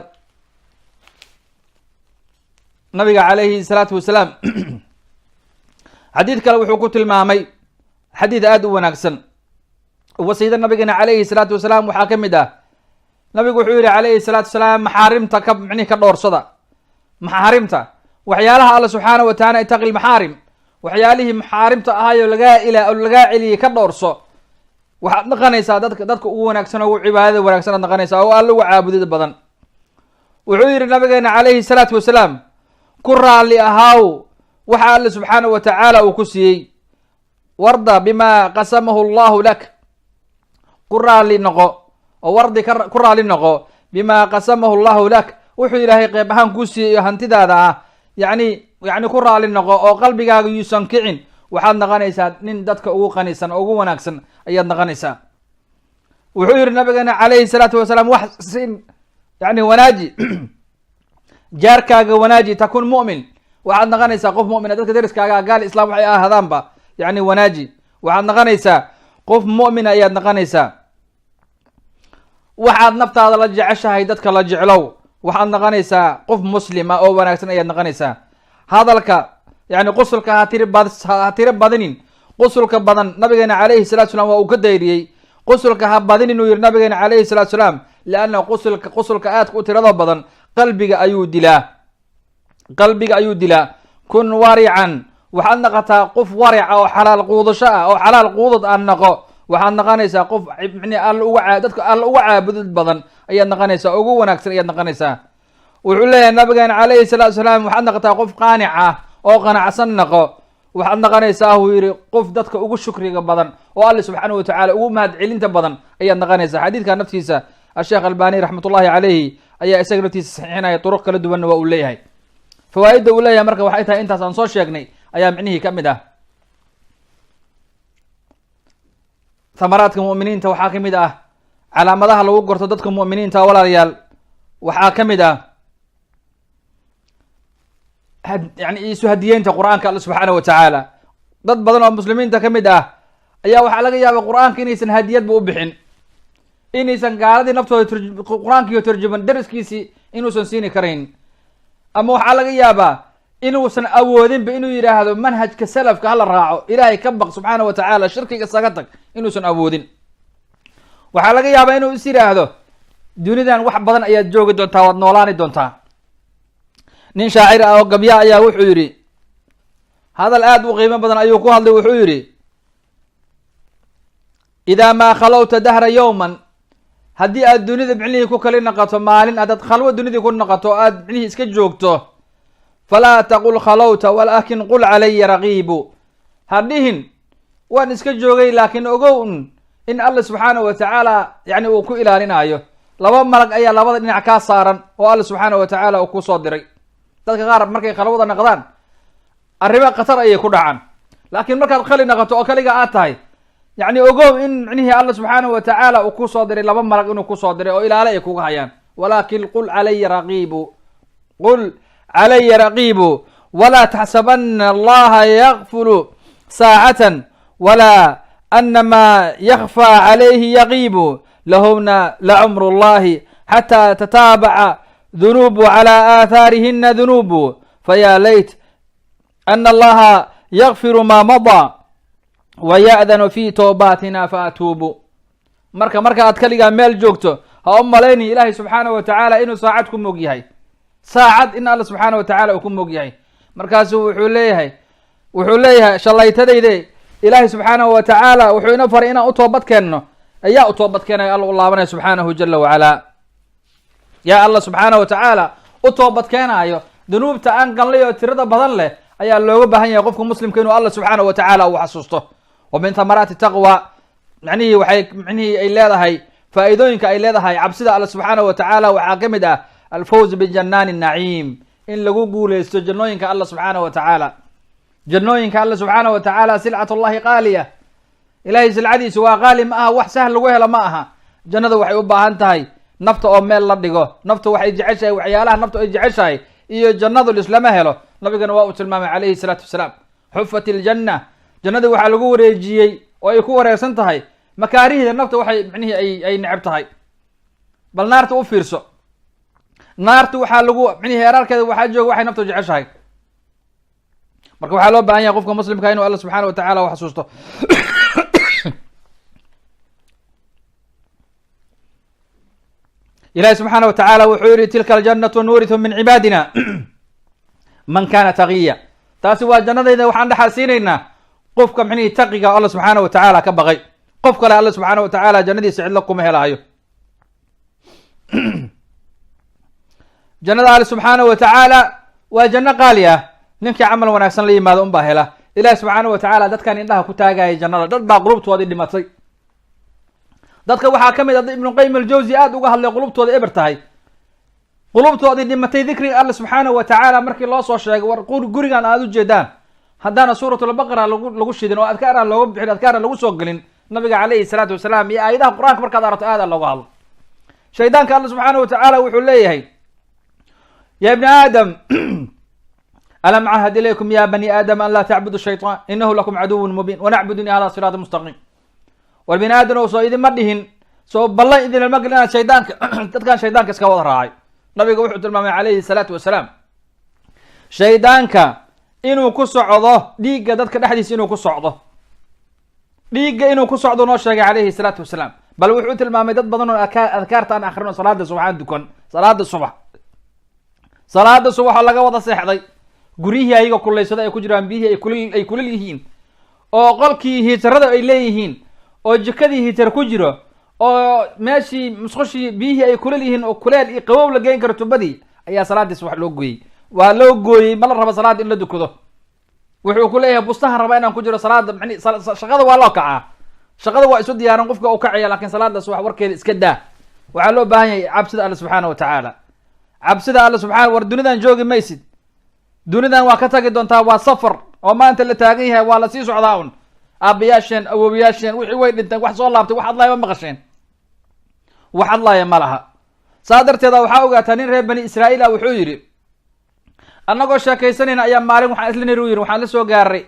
Speaker 1: nabiga calayhi salaatu wasalaam xadiid kale wuxuu ku tilmaamay xadiid aada u wanaagsan wasiyada nabigeena calayhi salaatu wasalaam waxaa ka mid ah nabigu wuxuu yihi calayhi salaatu wasalaam maxaarimta ka dhowrsada maxaarimta waxyaalaha alla subxaana wa taala itaqi lmaxaarim waxyaalihii maxaarimta ahaayo lagaa celiyey ka dhowrso waxaad naqanaysaa dadka ugu wanaagsan oo ugu cibaadada wanaagsan aad naqanaysaa oo alla ugu caabudida badan wuxuu yihi nabigeena calayhi salaatu wasalaam ku raalli ahaaw waxa alla subxaana wa tacaala uu ku siiyey warda bima qasamahu allahu lak ku raalli noqo oo ku raalli noqo bima qasamahu allahu lak wuxuu ilaahay qeyb ahaan kuu siiyey hantidaada ah yani ku raalli noqo oo qalbigaaga yuusan kicin waxaad naqanaysaa nin dadka ugu qanisan oo ugu wanaagsan ayaad naqanaysaa wuxuu yihi nabigeena calayhi salaatu wasalaam wax sin yani wanaaji jaarkaaga wanaaji takun mu'min waxaad naqanaysaa qof mu'mina dadka deriskaaga gaal islam waxay ahadaanba yani wanaaji waxaad naqanaysaa qof mu'mina ayaad naqanaysaa waxaad naftaada la jeceshahay dadka la jeclow waxaad naqanaysaa qof muslima oo wanaagsan ayaad naqanaysaa hadalka yani qusulka ha tiro badinin qusulka badan nabigeena calayhi salatu salam waa uu ka dayriyey qusulka ha badinin uu yihi nabigeena calayhi salatu salaam lianna qusulka aadka u tirada badan qalbiga ayuu dilaa kun warican waxaad naqataa qof warica oo xalaal quudasho ah oo xalaal quudad aan naqo waxaad naqanaysaa qof dadka alla uga caabudid badan ayaad naqanaysaa ugu wanaagsan ayaad naqanaysaa wuxuu leeyahay nabigeena calayhi salaatu salaam waxaad naqataa qof qaanic ah oo qanacsan naqo waxaad naqanaysaa uu yihi qof dadka ugu shukriga badan oo alle subxaana wa tacaala ugu mahad celinta badan ayaad naqanaysaa xadiidka naftiisa asheekh albani raxmat ullahi caleyhi ayaa isaga naftiisa saxiixinaya duruq kala duwanna waa uu leeyahay fawaaidda uu leeyahay marka waxay tahay intaas aan soo sheegnay ayaa micnihii ka mid ah thamaraadka mu'miniinta waxaa ka mid ah calaamadaha lagu gorto dadka mu'miniinta walaalayaal waxaa ka mid ah yani isu hadiyeynta qur-aanka alla subxaana wa tacaala dad badan oo muslimiinta ka mid ah ayaa waxaa laga yaaba qur-aanka inaysan hadiyadba u bixin inaysan gaaladii naftooda qur-aankiiyo turjuman dariskiisii inuusan siini karayn ama waxaa laga yaabaa inuusan awoodinba inuu yidhaahdo manhajka salafka hala raaco ilaahay ka baq subxaana wa tacaala shirkiga isaga tag inuusan awoodin waxaa laga yaabaa inuu is yidhaahdo dunidan wax badan ayaad joogi doontaa waad noolaani doontaa nin shaacir ah oo gabya ayaa wuxuu yidhi hadal aada u qiimo badan ayuu ku hadlay wuxuu yidhi idaa maa khalowta dahra yowman haddii aad dunida micnihii ku kali naqato maalin haddaad khalwo dunidii ku naqato o aad micnihii iska joogto falaa taqul khalowta walaakin qul calaya raqiibu ha dhihin waan iska joogay laakiin ogow in alla subxaana wa tacaala yani uu ku ilaalinaayo laba malag ayaa labada dhinac kaa saaran oo alla subxaana wa tacaala uu kusoo diray dadka qaar markay khalwada naqdaan arrimo khatar ayay ku dhacaan laakiin markaad khali naqato oo kaliga aad tahay yani ogow in micnihii alla subxaana wa tacaala uu kusoo diray laba malag inuu kusoo diray oo ilaale ay kuga hayaan walaakin qul calaya raqiibu walaa taxsabana allaha yakfulu saacatan walaa anama yakfى calayhi yaqiibu lahuna lacumru llahi xataa tataabaca dunuubu calى aathaarihina dunuubu fayaa layt ana allaha yakfiru maa madaa wa ya'danu fii towbaatina faatuubu. marka aad kaligaa meel joogto ha u malayni ilaahay subxaanahu watacaala inuu saacad ku moog yahay, saacad in alla subxaana watacaala uu ku moog yahay. markaasuu wuxuu leeyahay shallaytadayde ilaahay subxaanahu watacaala wuxuu ina faray inaan u toobad keenno. ayaa u toobad keenaya alla u laabanaya subxaanahu jala wacalaa. yaa alla subxaanahu watacaala u toobad keenaayo dunuubta aan ganlay oo tirada badan leh ayaa looga baahan yahay qofka muslimka inuu alla subxaanahu watacaala uu xasuusto. wa min thamaraati taqwa micnihii ay leedahay faa'iidooyinka ay leedahay cabsida alla subxaanahu watacaala waxaa ka mid ah alfawz bijanaani naciim, in lagu guuleysto jannooyinka alla subxaanahu watacaala. jannooyinka alla subxaanahu watacaala silcatullahi qaaliya, ilahay silcadiisa waa qaali ma aha, wax sahal lagu helo ma aha. jannada waxay u baahan tahay nafta oo meel la dhigo. nafta waxay jeceshahay waxyaalaha nafta ay jeceshahay iyo jannadu lislama helo. nabigana waa uu tilmaamay calayhi salaatu wasalaam, xufat iljanna, jannadii waxaa lagu wareejiyey oo ay ku wareegsan tahay makaarihda nafta waxay micnihii ay neceb tahay. bal naarta u fiirso, naarta waxaa lagu heerarkeeda waxaa jooga waxay nafta jeceshahay. marka waxaa loo baahan yahay qofka muslimka inuu alla subxaana watacaala u xasuusto. ilahi subxaana watacaala wuxuu yihi tilka aljannatu nuuritu min cibaadina man kana taqiya. taasi waa jannadayda waxaan dhaxal siinaynaa qofka micnihii taqiga alla subxaana watacaala ka baqay. qof kale alla subxaana watacaala jannadiisa cidlo kuma helaayo. jannada alle subxaana watacaala waa janno qaali ah, ninkii camal wanaagsan la yimaado unbaa hela. ilahi subxaana watacaala dadkan indhaha ku taagaya jannada, dad baa qulubtoodii dhimatay. dadka waxaa ka mid a ibnu qayim aljawzi aada uga hadlay qulubtooda eber tahay, qulubtoodii dhimatay dikriga alle subxaanahu watacaala markii loo soo sheegay war gurigan aada u jeedaan haddaana suuratulbaqara lagu shidin oo adkaara looga bixin, adkaara lagu soo gelin, nabiga calayhi salaatu wasalaam iyo aayadaha qur-aanka markaad aragto aada looga hadlo. shaydaanka alle subxaana watacaala wuxuu leeyahay ya ibni aadam alam cahad ilaykum ya bani aadam an laa tacbudu shayطaan inahu lakum caduwun mubiin wanacbuduni hada siraata mustaqiim. war bini aadam soo idinma dhihin, soo ballan idinlama gelin inaad shaydaanka dadkan shaydaanka iska wada raacay. nabiga wuxuu tilmaamay calayhi salaatu wasalaam shaydaanka inuu ku socdo dhiigga dadka dhexdiisa, inuu ku socdo dhiigga inuu ku socdo noo sheegay calayhi salaatu wasalaam. bal wuxuu tilmaamay dad badan oo adkaarta aan akrino salaada subaxaan dukan, salaada subax oo laga wada seexday, guryihii ayaga kulaysada ay ku jiraan, biyihii ay kulil yihiin, oo qolkii hiitarada ay leeyihiin, oo jikadii hiitar ku jiro, oo meeshii musqushii biyihii ay kulil yihiin oo kuleel iyo qabow la geyn karo tubadii, ayaa salaadii subax loo gooyey. waa loo gooyey, ma la rabo salaada in la dukado. wuxuu ku leeyahay bustahan raba inaan ku jiro salaada, shaqada waa loo kacaa, shaqada waa isu diyaaran qofka uu kacaya, laakiin salaada subax warkeeda iska daa. waxaa loo baahan yahay cabsida alle subxaana watacaala, cabsida alle subxaana. war dunidan joogi maysid, dunidan waa ka tagi doontaa, waa safar oo maanta la taagan yahay, waa lasii socdaa un. aabayaasheen awoowayaasheen wixii way dhinteen, wax soo laabtay, wax hadlaaya ma maqasheen, wax hadlaaya ma laha. saa darteeda waxaa ogaataa nin reer bani israa'iil ah wuxuu yidhi annagoo sheekaysanayna ayaa maalin waxaan isla niri u yidhi waxaan la soo gaaray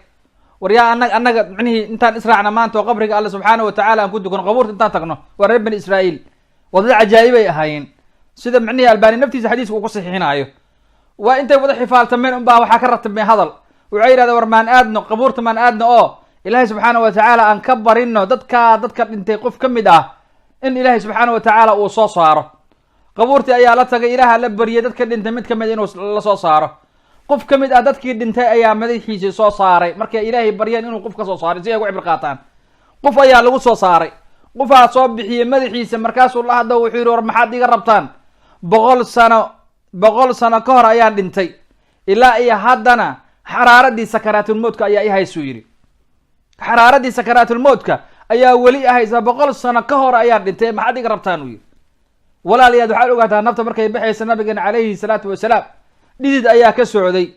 Speaker 1: war yaa annaga micnihii intaan israacna maanta oo qabriga alle subxaana watacaala aan ku dukano, qabuurta intaan tagno. waa reer bani israa'iil, wadada cajaa'ibay ahaayeen, sida micnihii albaani naftiisa xadiiska uu ku saxiixinaayo. waa intay wada xifaaltameen unbaa waxaa ka ratibmay hadal. waxay yidhahdeen war maan aadno qabuurta, maan aadno oo ilaahay subxaana watacaala aan ka barino dadka dhintay qof ka mid ah in ilaahay subxaana watacaala uu soo saaro. qabuurtii ayaa la tagay, ilaaha la bariyay dadka dhintay mid kamid inuu la soo saaro. qof ka mid ah dadkii dhintay ayaa madaxiisii soo saaray, markay ilaahay baryeen inuu qof ka soo saaray si ay ugu cibr qaataan. qof ayaa lagu soo saaray, qofaa soo bixiyey madaxiisa, markaasuu la hadlo wuxuu yidhi war maxaad iga rabtaan, 100 sano ka hor ayaan dhintay, ilaa iyo haddana xaraaradii sakaraatulmowtka ayaa i haysuu yidhi. xaraaradii sakaraatulmowtka ayaa weli ahaysa, 100 sano ka hor ayaan dhintay, maxaad iga rabtaan uu yidhi. walaalayaad waxaad ogaataa nafta markay baxaysa nabigeena calayhi salaatu wasalaam dhidid ayaa ka socday.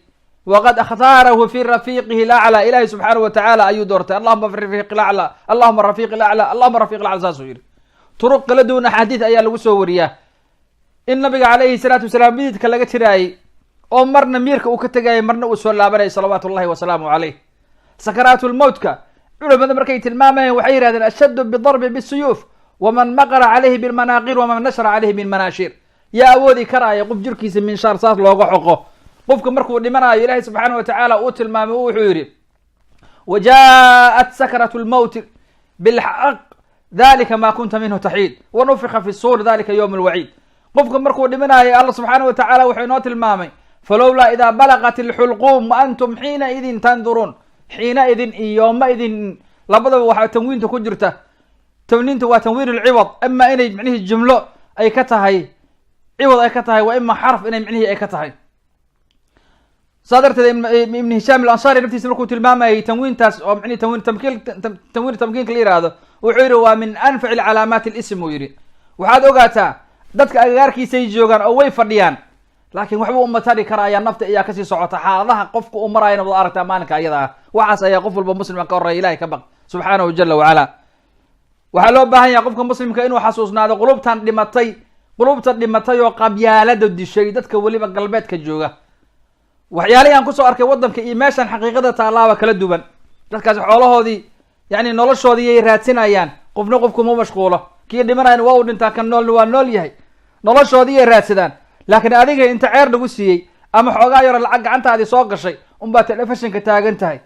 Speaker 1: waqad akhtaarahu fi rafiiqihi laclaa, ilaahi subxaana watacaala ayuu doortay. allahuma rafiiq laclaa, allahuma rafiiq laclaa, allahuma rafiiq laclaa, saasuu yidhi. turuq kala duwan axaadiid ayaa lagu soo wariyaa in nabiga calayhi salaatu wasalaam dhididka laga tiraayey, oo marna miirka uu ka tegayay, marna uu soo laabanayay salawaatu llahi wasalaamu caleyh. sakaraatulmowtka culamada markay tilmaamayeen waxay yihahdeen ashaddu bidarbi bisuyuuf waman maqara calayhi bilmanaaqir waman nashra calayhi bilmanaashir. yaa awoodi karaaya qof jirkiisa minshaar saas looga xoqo qofka markuu dhimanayo ilaahay subxaana wa tacaala uu tilmaamay wuxuu yidhi wajaءat sakratu lmowti bilxaq dalika ma kunta minhu taxiid wanufika fi suur dalika ywm lwaciid. qofka markuu dhimanayo alla subxaana wa tacala wuxuu inoo tilmaamay falowlaa idaa balaqat ilxulquum waantum xiina idin tanduruun. xiina idin iyo yooma idin labadaba waxaa tanwiinta ku jirta. tanwiinta waa tanwiin lciwad, ama inay micnihii jumlo ay ka tahay ciwad ay ka tahay, waa ima xarf inay micnihii ay ka tahay. saa darteed ibn hishaam alansari naftiisa markuu tilmaamayay tanwiintaas oo micnihi tanwiin tamkiinka la yihahdo wuxuu yidhi waa min anfaci calaamaati lism uu yidhi. waxaad ogaataa dadka agagaarkiisay joogaan oo way fadhiyaan, laakiin waxba uma tari karaya, nafta ayaa kasii socota. xaaladaha qofka u marayana wad aragtaa maalinka ayada ah. waxaas ayaa qof walba muslima ka horeya ilahay ka baq subxaanahu jala wacala. waxaa loo baahan yahay qofka muslimka inuu xasuusnaado qulubtan dhimatay, qulubta dhimatay oo qabyaalada dishay dadka weliba galbeedka jooga. waxyaalihii aan kusoo arkay waddanka iyo meeshan xaqiiqada taalaaba kala duwan. dadkaasi xoolahoodii yani noloshoodii yay raadsinayaan, qofna qofkuma mashquulo. kii dhimanayana waa uu dhintaa, kan noolna waa nool yahay. noloshoodii yay raadsadaan. laakiin adiga inta ceer lagu siiyey ama xoogaa yaro lacag gacantaadii soo gashay unbaa telefishinka taagan tahay.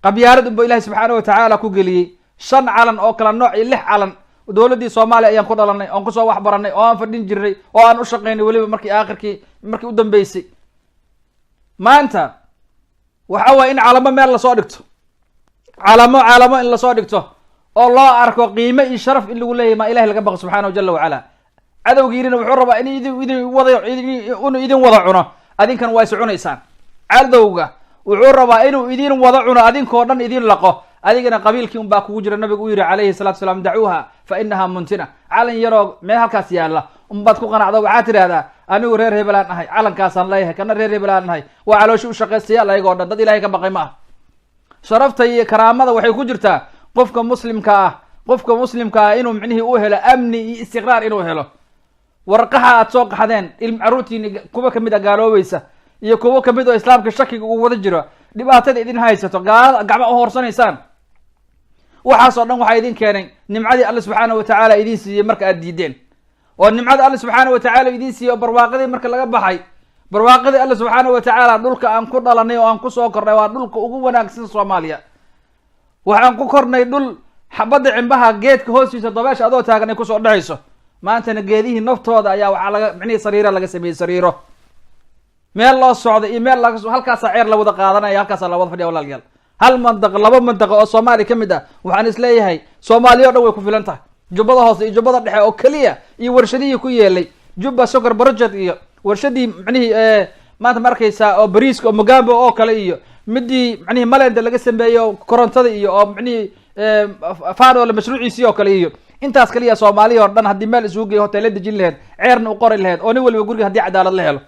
Speaker 1: qabyaalad unba ilahi subxaana wa tacaala ku geliyey 5 calan oo kala nooc iyo 6 calan. dowladdii soomaaliya ayaan ku dhalanay, oon kusoo wax baranay, oo aan fadhin jirnay, oo aan u shaqaynay weliba markii u dambeysay. maanta waxa waye in calamo meel lasoo dhigto, calamo in lasoo dhigto oo loo arko qiime iyo sharaf in lagu leeyahy maa ilahi laga baqo subxaanahu jala wacala. cadowgiinina wuxuu rabaa in idin wada cuno, adinkan waa is cunaysaan. cadowga wuxuu rabaa inuu idin wada cuno, adinkoo dhan idin laqo. adigana qabiilkii un baa kugu jira. nabigu uu yihi calayhi salatu salaam dacuuha fa inaha muntina. calan yaroo meel halkaas yaalla unbaad ku qanacda, waxaad tidhahdaa anigu reer hebelaan ahay, calankaasaan leeyahay, kana reer hebelaan ahay. waa calooshi u shaqaystayaal ayagoo dhan, dad ilahay ka baqay ma ah. sharafta iyo karaamada waxay ku jirtaa qofka muslimka ah inuu micnihii u helo amni iyo istiqraar inuu helo. warqaha aad soo qaxdeen caruurtiini kuwa kamid a gaaloobaysa iyo kuwo kamid oo islaamka shakiga uu wada jiro, dhibaatada idin haysato, gaalada gacmo u hoorsanaysaan. waxaasoo dhan waxaa idin keenay nimcadii alle subxaana wa tacaala idin siiyey marka aad diideen. oo nimcada alle subxaana wa tacaala idin siiyey oo barwaaqadii marka laga baxay, barwaaqadii alle subxaana wa tacaala dhulka aan ku dhalanay oo aan kusoo kornay waa dhulka ugu wanaagsan Soomaaliya. waxaan ku kornay dhul xabadda cimbaha geedka hoostiisa dabeesha adoo taagan ay kusoo dhacayso. maantana geedihii naftooda ayaa waxaa laga micnihii sariiro laga sameeyey. sariiro meel loo socda iyo meel halkaasaa ceer la wada qaadanaya, halkaasaa la wada fadhiya walaalyaal. hal mandaqo 2 mandaqo oo Soomaaliya ka mid ah waxaan isleeyahay Soomaaliya oo dhan way ku filan tahay. jubbada hoose iyo jubbada dhexe oo keliya iyo warshadihii ku yeelay jubba sugar project iyo warshadii micnihii maanta ma arkaysaa oo bariiska oo Mugambo oo kale iyo midii micnihii Malenda laga sameeyo korontada iyo oo micnihii faaro la mashruuciisii oo kale iyo intaas kaliya Soomaaliya oo dhan haddii meel isugu geeyo hoteelada dejin lahayd, ceerna u qori lahayd, oo nin waliba guriga haddii cadaalad la helo.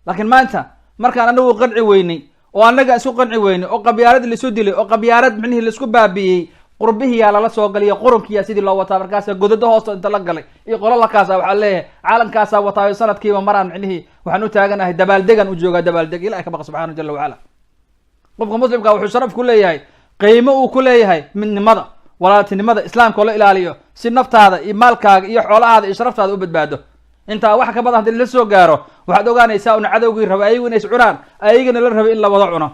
Speaker 1: laakiin maanta markaan anagu qanci weynay oo annaga isku qanci weynay oo qabyaalad la isu dilay oo qabyaalad micnihii la isku baabiyey, qurbihiyaa lala soo galiyo qurankiyaa sidii loo wataa. markaasa godado hoosta inta la galay iyo qolalakaasa waxaa leeyahay caalamkaasaa wataayo sanadkiiba maraan micnihii waxaan u taaganahay dabaaldegan u joogaa dabaaldeg. ilahay ka baqa subxaana jala wacala. qofka muslimka wuxuu sharaf ku leeyahay, qiimo uu ku leeyahay midnimada, walaaltinimada, islaamka oo la ilaaliyo si naftaada iyo maalkaaga iyo xoolahaada iyo sharaftaada u badbaado. intaa wax ka badan haddii la soo gaaro waxaad ogaanaysaa una cadowgii raba ayagu inay is cunaan, ayagana la rabay in la wada cuno.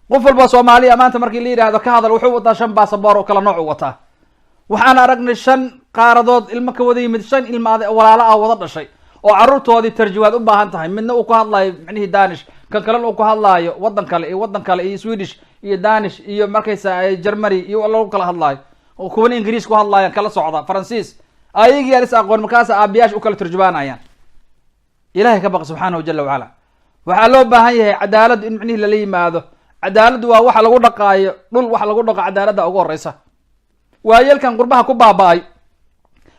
Speaker 1: qof walba Soomaaliya maanta markii la yiraahdo ka hadal wuxuu wataa 5 baasaboor oo kala nooc u wataa. waxaan aragnay 5 qaaradood ilmo ka wada yimid, 5 ilmo walaalo ah wada dhashay oo caruurtoodii tarjumaad u baahan tahay. midna uu ku hadlayo micnihii Danish, kan kalena uu ku hadlayo wadan kale iyo Swedish iyo Danish iyo markaysa Germany iyo lagu kala hadlayo, oo kuwan Ingiriis ku hadlayaan kala socda Faransiis. ayagii alis aqoon markaas aabiyash u kala turjubaanayaan. ilaahay ka baq subxaanahu jalla wacala. waxaa loo baahan yahay cadaalad in micnihii lala yimaado. cadaaladu waa waxa lagu dhaqaayo dhul, waxa lagu dhaqo cadaalada ugu horeysa. waayeelkan qurbaha ku baaba'ay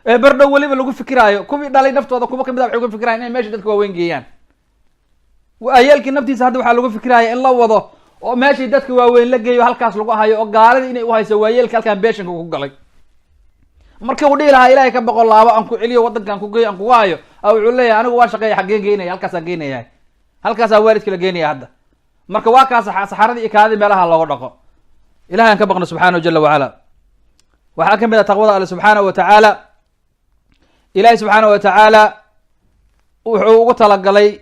Speaker 1: ee bardhow weliba lagu fikiraayo, kuwii dhalay naftooda kuwa kamid ah waxay ku fikirayaan inay meesha dadka waaweyn geeyaan. waayeelkii naftiisa hadda waxaa lagu fikiraya in la wado oo meeshii dadka waaweyn la geeyo halkaas lagu hayo, oo gaaladii inay u hayso waayeelka halkaan beeshanka ku galay. markii uu dhihi lahaa ilaahay ka boqol laabo aan ku celiyo wadankan ku geeyo aan kugu hayo, wuxuu leeyahay anigu waan shaqeeya xaggeen geynaya, halkaasaan geynayaa, halkaasaa waalidka la geenaya hadda. marka waa kaas saxaradii iyo kaadii meelaha looga dhaqo. ilahay aan ka baqno subxaanahu jala wacala. waxaa kamid ah taqwada alle subxaanahu wa tacaala. ilahay subxaanahu wa tacaala wuxuu ugu talagalay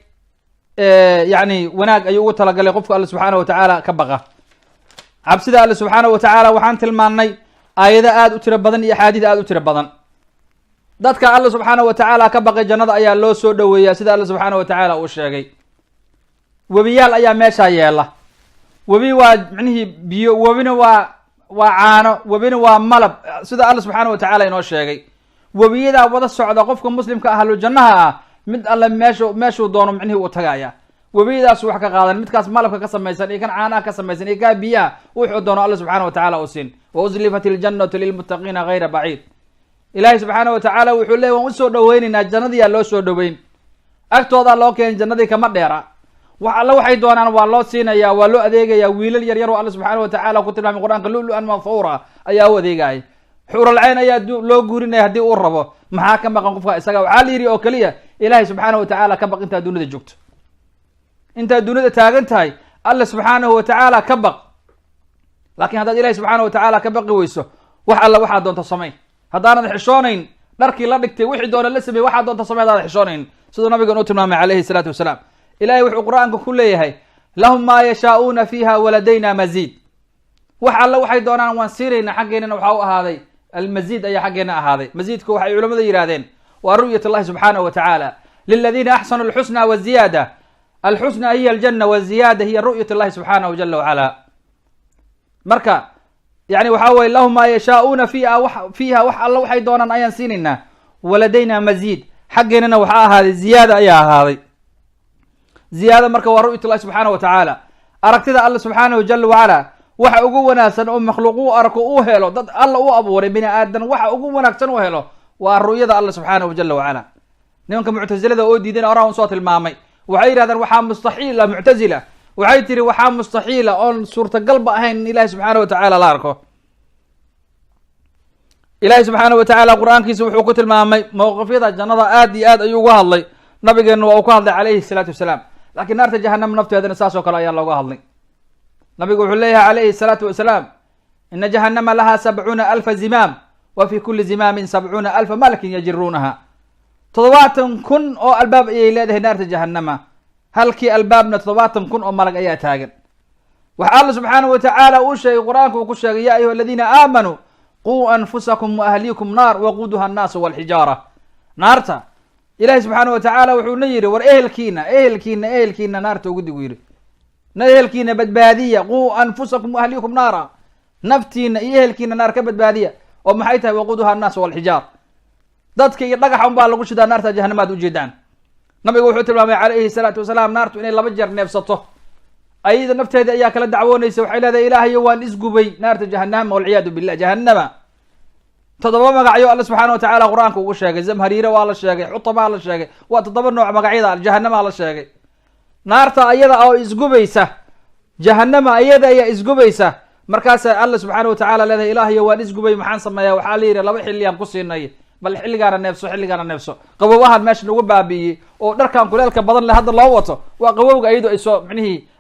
Speaker 1: yani wanaag ayuu ugu talagalay qofka alle subxaana watacaala ka baqa. cabsida alle subxaana watacaala waxaan tilmaannay aayado aada u tiro badan iyo axaadiid aada u tiro badan. dadka alle subxaana watacaala ka baqay jannada ayaa loo soo dhoweeyaa sida alle subxaana watacaala uu sheegay. webiyaal ayaa meeshaa yeela. webi waa micnihii biyo, webina waa caano, webina waa malab, sida alle subxaana watacaala inoo sheegay. webiyadaa wada socda qofka muslimka ahlu jannaha ah mid alle meeshuu doono micnihii uu tagaya. webiyadaas wax ka qaadan, midkaas malabka ka samaysan iyo kan caanaha ka samaysan iyo kaa biyaha wuxuu doono alle subxaana watacaala u siin. wa uslifat iljannatu lilmuttaqiina gayra baciid. ilaahay subxaana watacaala wuxuu leey waan usoo dhaweynaynaa, jannadiyaa loo soo dhaweyn, agtoodaa loo keenay, jannadii kama dheera. wax alle waxay doonaan waa loo siinaya, waa loo adeegaya. wiilal yar yar oo alle subxaana watacaala ku tilmaamay qur-aanka lulu-an manfuura ayaa u adeegaya. xuuralcayn ayaa loo guurinaya haddii uu rabo. maxaa ka maqan qofka isaga? waxaa la yidhi oo keliya ilaahay subxaana watacaala ka baq intaad dunida joogto, intaad dunida taagan tahay alle subxaanahu watacaala ka baq. laakiin haddaad ilahay subxaana watacaala ka baqi weyso, wax alle waxaa doonta samay. haddaanad xishoonayn, dharkii la dhigtay wixii doona la sameeyey, waxaa doonta samay haddaad xishoonayn, siduu nabigan u tilmaamay calayhi salaatu wasalaam. ilahay wuxuu qur-aanka ku leeyahay lahum maa yashaa'uuna fiiha waladayna maziid. wax alle waxay doonaan waan siinayna, xaggeennana waxaa u ahaaday almaziid ayaa xaggeena ahaaday. maziidku waxay culamada yidhahdeen waa ru'yat allahi subxaanahu watacaala liladiina axsanu alxusna waziyaada. alxusna hiya aljanna waziyaada hiya ru'yat allahi subxaanahu jala wacala. marka yani waxaa weye lahum maa yashaa'uuna fiiha wax alle waxay doonaan ayaan siinaynaa, waladayna maziid, xaggeennana waxaa ahaaday ziyaada ayaa ahaaday. ziyaada marka waa ru'yat allahi subxaana watacaala, aragtida alle subxaanahu jala wacala. waxa ugu wanaagsan oo makhluuq u arko uu helo, dad alla u abuuray bini aadan waxa ugu wanaagsan u helo waa ru'yada alle subxaanahu jala wacala. nimanka muctasilada oo diidan oraa un soo tilmaamay waxay yidhahdeen waxaa mustaxiila, muctasila waxay tiri waxaa mustaxiila oon suurtagalba ahayn in ilahi subxaana watacaala la arko. ilahi subxaana watacaala qur-aankiisa wuxuu ku tilmaamay mowqifyada jannada aad iyo aad ayuu uga hadlay. nabigeenna waa uu ka hadlay calayhi salaatu wasalaam. laakiin naarta jahanama nafteedana saas oo kale ayaa looga hadlay. nabigu wuxuu leeyahay calayhi salaatu wasalaam ina jahanama laha 70,000 zimaam wa fi kuli zimaamin 70,000 malakin yajiruunaha. 70,000 oo albaab ayay leedahay naarta jahanama, halkii albaabna 70,000 oo malag ayaa taagan. waxa alla subxaanahu watacaala uu sheegay qur-aanka uu ku sheegay yaa ayuha aladiina aamanuu quu anfusakum wa ahliikum naar waquuduha annaasu walxijaara. naarta ilahi subxaanahu watacaala wuxuuna yidhi war ehelkiina naarta ugu digu yidhi, ehelkiina badbaadiya, quu anfusakum wa ahliikum naara, naftiina iyo ehelkiina naar ka badbaadiya. oo maxay tahay? waquuduha annaasu walxijaar, dadka iyo dhagaxa un baa lagu shidaa naarta jahanamaad ujeedaan. nabigu wuxuu tilmaamay calayhi salaatu wasalaam naartu inay 2 jeer neefsato. ayada nafteeda ayaa kala dacwoonaysa, waxay leedahay ilaahayo waan isgubay naarta jahanama walciyaadu billah. jahanama 7 magacyo alle subxaana watacaala qur-aanka ugu sheegay. zamhariire waa la sheegay, xutabaa la sheegay, waa 7 nooc magacyada jahanama la sheegay. naarta ayada oo isgubaysa, jahanama ayada ayaa isgubaysa. markaasa alle subxaana watacaala leedahay ilaahayo waan isgubay, maxaan sameeyaa? waxaa la yidhi 2 xilliyaan ku siinay, bal xilligaana neefso. qabowahan meesha lagu baabi'iyey oo dharkan kuleelka badan leh hadda loo wato waa qabowga iyado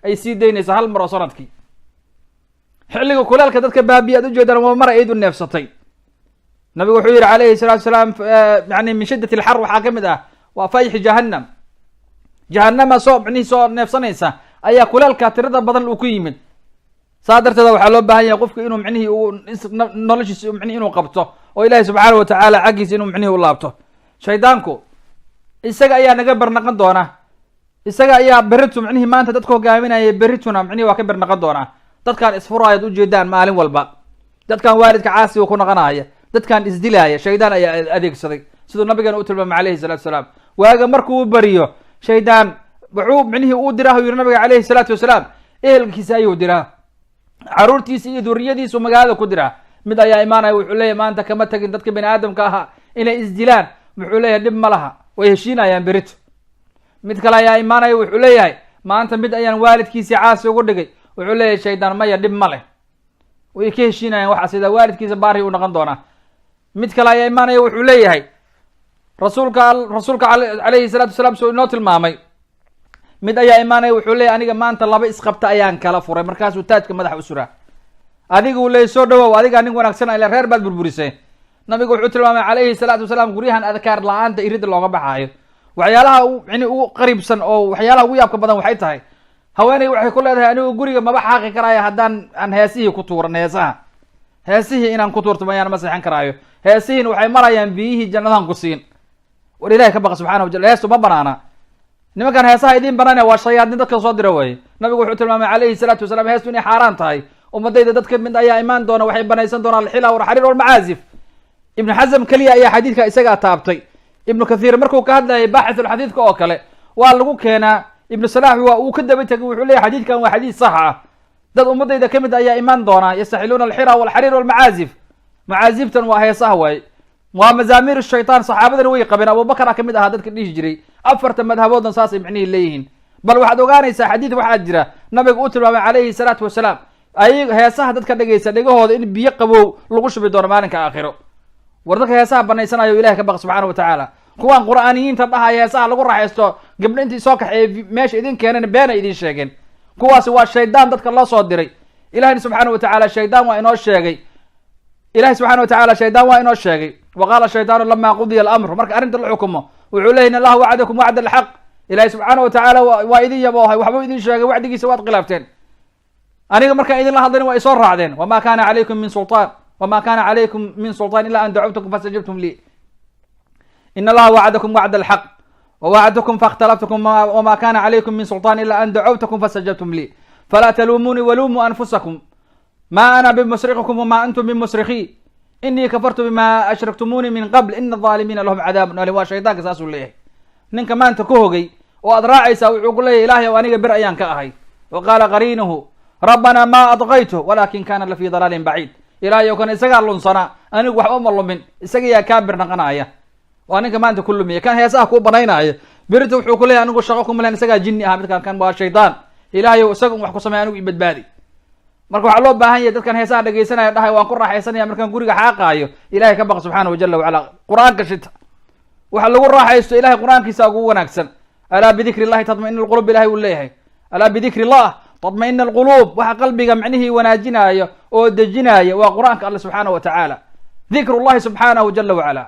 Speaker 1: ay sii daynaysa hal mar oo sanadkii. xilliga kuleelka dadka baabiye ad ujeedaan waa mar iyadu neefsatay. nabigu wuxuu yihi calayhi salatu wasalaam yani min shiddat alxar waxaa ka mid ah waa fayxi jahanam. jahanama soo neefsanaysa ayaa kuleelka tirada badan uu ku yimid. saa darteeda waxaa loo baahan yahay qofka inuu micnihii noloshiisa micnihi inuu qabto oo ilaahi subxaana watacaala xaggiisa inuu micnihii u laabto. shaydaanku isaga ayaa naga bernaqan doona, isaga ayaa beritu micnihii maanta dadka hogaaminaya, berituna micnihi waa ka bernaqan doonaa. dadkaan isfuraayad ujeedaan maalin walba, dadkaan waalidka caasiga ku naqanaya, dadkaan isdilaaya, shaydaan ayaa adeegsaday siduu nabigeena u tilmaamay calayhi salaatu wasalaam. waaga markuu bariyo shaydaan wuxuu micnihii uu diraa yiri nabiga calayhi salaatu wasalaam, ehelkiisa ayuu diraa, caruurtiisa iyo duriyadiisu magaalada ku diraa. mid ayaa imaanaya wuxuu leeyahy maanta kama tagin dadka bani aadamka ahaa inay isdilaan, wuxuu leeyahay dhib ma laha, way heshiinayaan berito. mid kale ayaa imaanaya wuxuu leeyahay maanta mid ayaan waalidkiisii caasi ugu dhigay, wuxuu leeyahay shaydaan maya dhib ma leh, way ka heshiinayaan waxaa sida waalidkiisa baari u noqon doonaa. mid kale ayaa imaanaya wuxuu leeyahay rasuulka calayhi salaatu wasalaam soo inoo tilmaamay, mid ayaa imaanaya wuxuu leeyahy aniga maanta 2 isqabta ayaan kala furay, markaasuu taajka madaxa u suraa. adigu leey soo dhawow, adigaa nin wanaagsan ila reer baad burburisay. nabigu wuxuu tilmaamay calayhi salaatu wasalaam guryahan adkaar la-aanta irida looga baxaayo waxyaalaha yani ugu qariibsan oo waxyaalaha ugu yaabka badan waxay tahay haweeney waxay ku leedahay anigu guriga maba xaaqi karaayo haddaan aan heesihii ku tuuran heesihii inaan ku tuurto mayaan ma seexan karaayo heesihiin waxay marayaan biyihii jannadaan ku siin war ilahay ka baqa subxana wajal heestu ma banaana nimankan heesaha idiin banaana waa shayaadin dadka soo dira weye nabigu wuxuu tilmaamay calayhi salaatu wasalaam heestu inay xaaraan tahay ummadayda dad ka mid ayaa imaan doona waxay banaysan doonaan alxila walxariir walmacaazif ibnu xazm keliya ayaa xadiidka isagaa taabtay ibnu kathiir markuu ka hadlayay baaxithulxadiidka oo kale waa lagu keenaa ibnu salaax waa uu ka daba tegay wuxuu leeyahy xadiidkan waa xadiid sax ah dad ummadayda ka mid ayaa imaan doona yastaxiluuna alxira walxariir walmacaazif macaaziftan waa heesaha waaye waa mazaamiir shaytaan saxaabadana way qabeen abubakara kamid ahaa dadka dhihi jiray afarta madhaboodna saasay micnihii leeyihiin bal waxaad ogaanaysaa xadiid waxaa jira nabiga uu tilmaamay calayhi salaatu wasalaam ay heesaha dadka dhegaysa dhegahooda in biyo qabow lagu shubi doono maalinka aakhiro war dadka heesaha banaysanayo ilahay ka baq subxaana watacaala kuwaan qur'aaniyiinta dhahaya heesaha lagu raaxaysto gabdho intii soo kaxeeye meesha idin keeneen beena idin sheegeen kuwaasi waa shaydaan dadka loo soo diray ilahina subxaana watacaala shaydaan waa inoo sheegay ilahi subxana watacaala shaydaan waa inoo sheegay wa qaala shaydaanu lama qudiya alamru marka arrinta la xukumo wuxuu leeyahy in allah wacadakum wacd alxaq ilahi subxaana watacaala waa idin yaboohay waxbuu idin sheegay wacdigiisa waad khilaafteen aniga markaan idinla hadlayn waa isoo raacdeen wama kana calaykum min sulطaan wma kana calaykum min sulطaan ila an dacawtukum fastajabtum lii in allaha wacadakum wacd alxaq wawacadtukum faاkhtalaftukum wma kana calaykum min sulطaan ila an dacawtukum fastajabtum lii falaa taluumunii walumuu anfusakum ma ana bimusrikikum wma antum bimusrikii inii kafartu bima ashraktumuni min qabl ina الظaalimiina lahum cadaabun alim waa shaydaanka saasuu leeyahay ninka maanta ka hogay oo aad raacaysaa wuxuu ku leeyahy ilahay o aniga ber ayaan ka ahay wa qaala qariinuhu rabbana ma adqaytu walakin kana lafii dalaalin baciid ilahay o kan isagaa lunsanaa anigu waxba ma lumin isagayaa kaa bir naqanaya waa ninka maanta ku lumiya kan heesaha kuu banaynaya berita wuxuu ku leeyahy anigu shaqo kuma lehen isagaa jinni aha midkaan kan waa shaydaan ilahay o isaga wax ku samey anigu ibadbaadi marka waxaa loo baahan yahay dadkan heesaha dhegaysanaya dhahay waan ku raaxaysanaya markaan guriga xaaqaayo ilahay ka baq subxaanahu jala wacala qur-aanka shita waxa lagu raaxaysto ilahay qur-aankiisa ugu wanaagsan alaa bidikri llahi tatmaina alqulub ilahay uu leeyahay alaa bidikri llah tatmaina alquluub waxa qalbiga micnihii wanaajinaya oo dejinaya waa qur-aanka alle subxaanahu watacaala dikru llahi subxaanahu jala wacala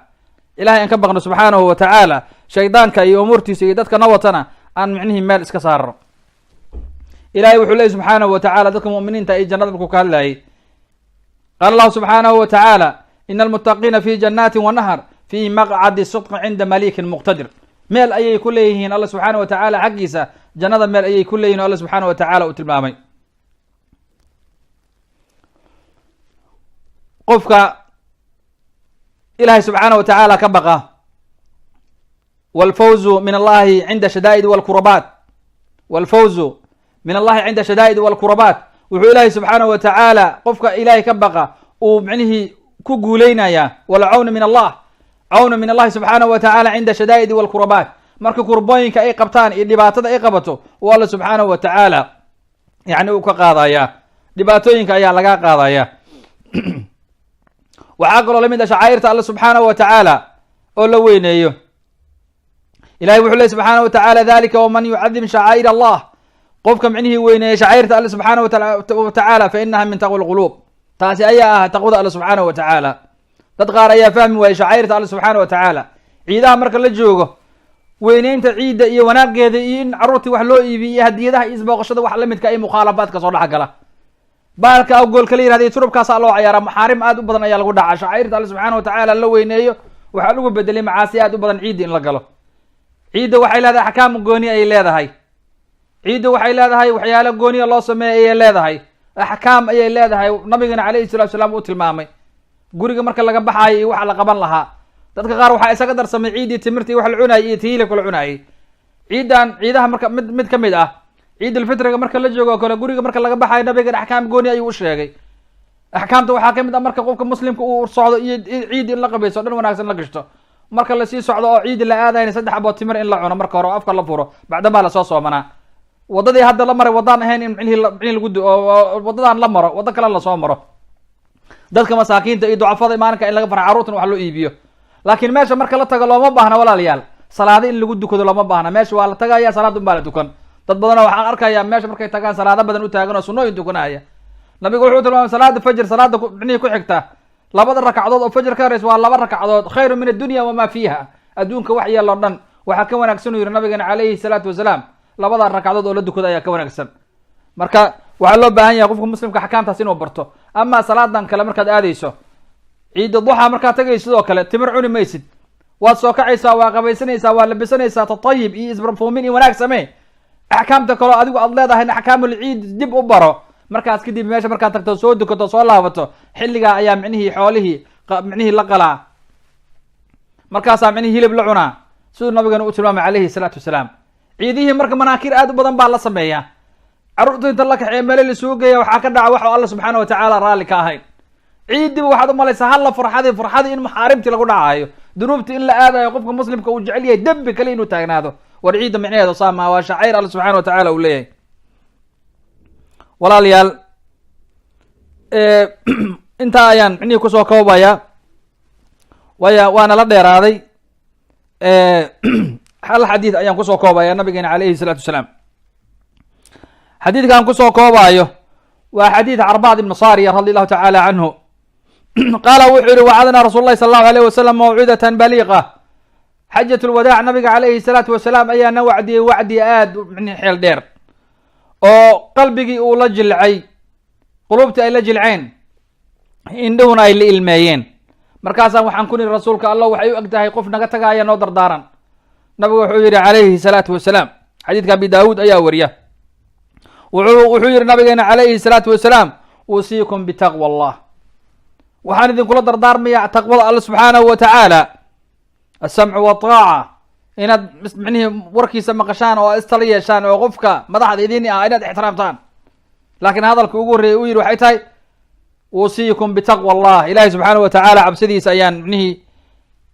Speaker 1: ilahay aan ka baqno subxaanahu watacaala shaydaanka iyo umuurtiisa iyo dadka na watana aan micnihii meel iska saarno ilahay wuxuu leeyay subxaanahu watacaala dadka mu'miniinta ay jannada markuu ka hadlayay qaala allahu subxaanahu watacaala ina almuttaqiina fi jannaati wanahar fi maqcadi sidqi cinda malikin muqtadir meel ayay ku leeyihiin alla subxaana watacaala xaggiisa jannada meel ayay ku leeyihin o alla subxaana watacaala uu tilmaamay qofka ilahay subxaana watacaala ka baqa walfawzu min allahi cinda shadaa'id walkurabaat walfawzu min allahi cinda shadaa'id walkurabaat wuxuu ilahay subxaana watacaala qofka ilahay ka baqa uu micnihii ku guuleynaya walcawna min allah cawna min allahi subxaanahu watacaala cinda shadaa'idi walkurabaat marka kurbooyinka ay qabtaan iyo dhibaatada ay qabato uu alla subxaanahu watacaala yani uu ka qaadaya dhibaatooyinka ayaa laga qaadaya waxaa kaloo lamid ah shacaa'irta alla subxaanahu watacaala oo la weyneeyo ilahay wuxuu ley subxaanahu watacaala dalika waman yucadim shacaa'ir allah qofka micnihii weyneeya shacaa'irta alle subxaanahu watacaala fa inaha min taqwa lquluub taasi ayaa ah taqwada alle subxaanahu watacaala dad qaar ayaa fahmi waayey shacaa'irta alle subxaana watacaala ciidaha marka la joogo weyneynta ciidda iyo wanaageeda iyo in carruurtii wax loo iibiyo iyo hadiyadaha iyo isbooqashada wax lamidka iyo mukhaalafaadka soo dhex gala baalka awgoolka la yirahda turubkaasaa loo cayaaraa maxaarim aad u badan ayaa lagu dhaca shacaa'irta alle subxaana watacaala la weyneeyo waxaa lagu bedelay macaasi aad u badan ciidda in la galo ciidda waxay leedahay axkaam gooni ayay leedahay ciidda waxay leedahay waxyaalo gooniya loo sameeya ayay leedahay axkaam ayay leedahay nabigana calayhi salatu salaam uu tilmaamay guriga marka laga baxaayo iyo waxa la qaban lahaa dadka qaar waxaa isaga darsamay ciiddii timirta iyo wax la cunaayay iyo tiilibka la cunaayay ciidaha marka mid kamid ah ciidulfitriga marka la joogo o kale guriga marka laga baxaayo nabigan axkaam gooni ayuu u sheegay axkaamta waxaa kamid ah marka qofka muslimka uu socdo iyo ciid in la qabayso dhan wanaagsan la gashto marka lasii socdo oo ciidi la aadayna 3 xabood timir in la cuno marka hore o afka la furo bacdamaa lasoo soomanaa wadadii hadda la maray wadaan ahayn in micnihii lagu wadadaan la maro waddo kale lasoo maro dadka masaakiinta iyo ducafada maalinka in laga farxa carruurtan wax loo iibiyo laakiin meesha marka la tago looma baahna walaalayaal salaado in lagu dukado looma baahna meesha waa la tagaya salaad unbaa la dukan dad badanoo waxaan arkayaa meesha markay tagaan salaado badan u taagan oo sunnooyin tukanaya nabigu wuxuu tilmaamay salaada fajr salaada micnihii ku xigta 2 ragcadood oo fajr ka horeys waa 2 ragcadood khayru min addunya wamaa fiiha adduunka wax yeelo dhan waxaa ka wanaagsan uu yihi nabigeena calayhi salaatu wasalaam labada ragcadood oo la dukada ayaa ka wanaagsan. marka waxaa loo baahan yahay qofka muslimka axkaamtaas inuu barto. amaa salaadan kale markaad aadayso ciida duxa markaad tagayso sidoo kale timir cuni maysid, waad soo kacaysaa, waa qabaysanaysaa, waa labisanaysaa, tatayib iyo isbarfuumin iyo wanaag samee. axkaamta kaleo adigu aad leedahay axkaamul ciid dib u baro. markaas kadib meesha markaad tagto soo dukato soo laabato xilligaa ayaa micnihii xoolihii micnihii la qalaa, markaasaa micnihii hilib la cunaa siduu nabigana u tilmaamay calayhi salaatu wasalaam. ciidihii marka manaakir aad u badan baa la sameeyaa. carruurta inta la kaxeeye meele lasuu geeya waxaa ka dhaca waxu alla subxaana watacaala raalli ka ahayn. ciidiba waxaad u malaysaa halla farxadii in maxaarimtii lagu dhacaayo, dunuubtii in la aadayo, qofka muslimka uu jecel yahay dembi kale inuu taagnaado. war ciidda micnaheeda saama waa shacayr alla subxana watacaala uu leeyahay. walaalayaal intaa ayaan micnihii kusoo koobaya, waana la dheeraaday. hal xadiid ayaan kusoo koobaya nabigeena calayhi salaatu wasalaam. xadiidkaan kusoo koobaayo waa xadiid carbaad ibn sariya radi allahu tacaala canhu qaala wuxuu yihi wacadnaa rasuul lahi sal allahu alayh wasalam mawcidatan baliiqa. xajat lwadaac nabiga calayhi salaatu wasalaam ayaana wacdiyey wacdi aad xeel dheer oo qalbigii uu la jilcay, qulubtii ay la jilceen, indhuhuna ay la ilmeeyeen. markaasaan waxaan ku nihi rasuulka allah waxay u eg tahay qof naga tagaaya noo dardaaran. nabigu wuxuu yihi calayhi salaatu wasalaam, xadiidka abi daawuud ayaa wariya, wuxuu yihi nabigeena calayhi salaatu wasalaam uusiikum bitaqwa allah, waxaan idinkula dardaarmaya taqwada alla subxaanahu watacaala. asamcu wataaca, inaad micnihii warkiisa maqashaan oo istala yeeshaan oo qofka madaxda idin ah inaad ixtiraamtaan. laakiin hadalka ugu horreeyay u yihi waxay tahay uusiikum bitaqwa allah, ilahi subxaanahu watacaala cabsidiisa ayaan micnihii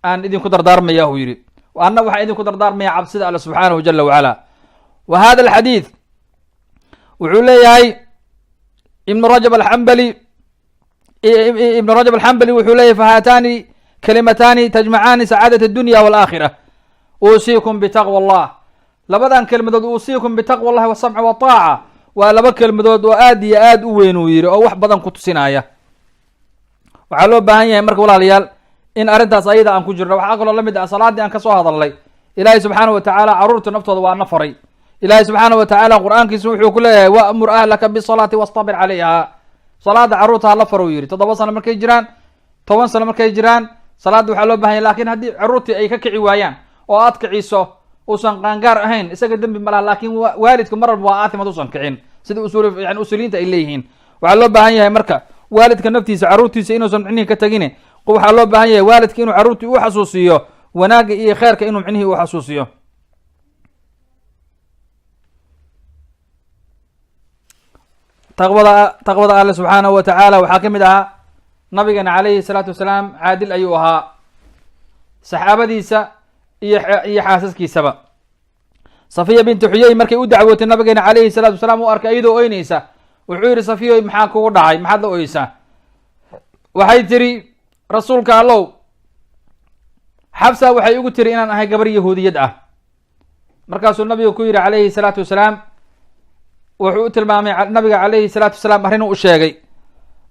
Speaker 1: aan idinku dardaarmaya uu yihi. anna waxaan idinku dardaarmaya cabsida alla subxaanahu jala wacala. wa hada alxadiid wuxuu leeyahay ibnu rajab alxambali wuxuu leeyahy fahaatani kalimataani tajmacaani sacaadat addunya walaakhira. uusiikum bitaqwa allah, labadan kelmadood uusiikum bitaqwa allahi wasamci wataaca waa laba kelmadood oo aad iyo aad u weyn uu yihi oo wax badan ku tusinaya. waxaa loo baahan yahay marka walaalayaal in arrintaas ayada aan ku jirno. waxaa kaloo lamid ah salaadii aan kasoo hadalnay, ilaahay subxaana watacaala carruurta naftooda waa na faray. ilaahay subxaana watacaala qur-aankiisa wuxuu ku leeyahay waamur ahlaka bisalaati wastabir calayha. salaada carruurta hala faro yihi 7 sano markay jiraan, 10 sano markay jiraan, salaada waxaa loo bahan yahy. lakin haddii carruurtii ay ka kici waayaan oo aad kiciso uusan qaangaar ahayn isaga dembi malaha, laakin waalidku mar walba waa aatim haduusan kicin sida usuuliyiinta ay leeyihiin. waxaa loo baahan yahay marka waalidka naftiisa carruurtiisa inuusan micnihii ka tegine, waxaa loo baahan yahay waalidka inuu carruurtii u xasuusiyo wanaagga iyo kheyrka inuu micnihii u xasuusiyo. taqwada alle subxaanahu watacaala waxaa ka mid ahaa nabigeena calayhi salaatu wasalaam caadil ayuu ahaa, saxaabadiisa iyo xaasaskiisaba. safiya binti xuyey markay u dacwootay nabigeena calayhi salaatu wasalaam u arkay iyadoo oynaysa, wuxuu yihi safiyoy maxaa kugu dhacay, maxaad la oyeysaa? waxay tiri rasuulka allow xabsa waxay ugu tiri inaan ahay gabar yahuudiyad ah. markaasuu nabigu ku yihi calayhi salaatu wasalaam, wuxuu u tilmaamay nabiga calayhi salaatu wasalaam arrin u sheegay.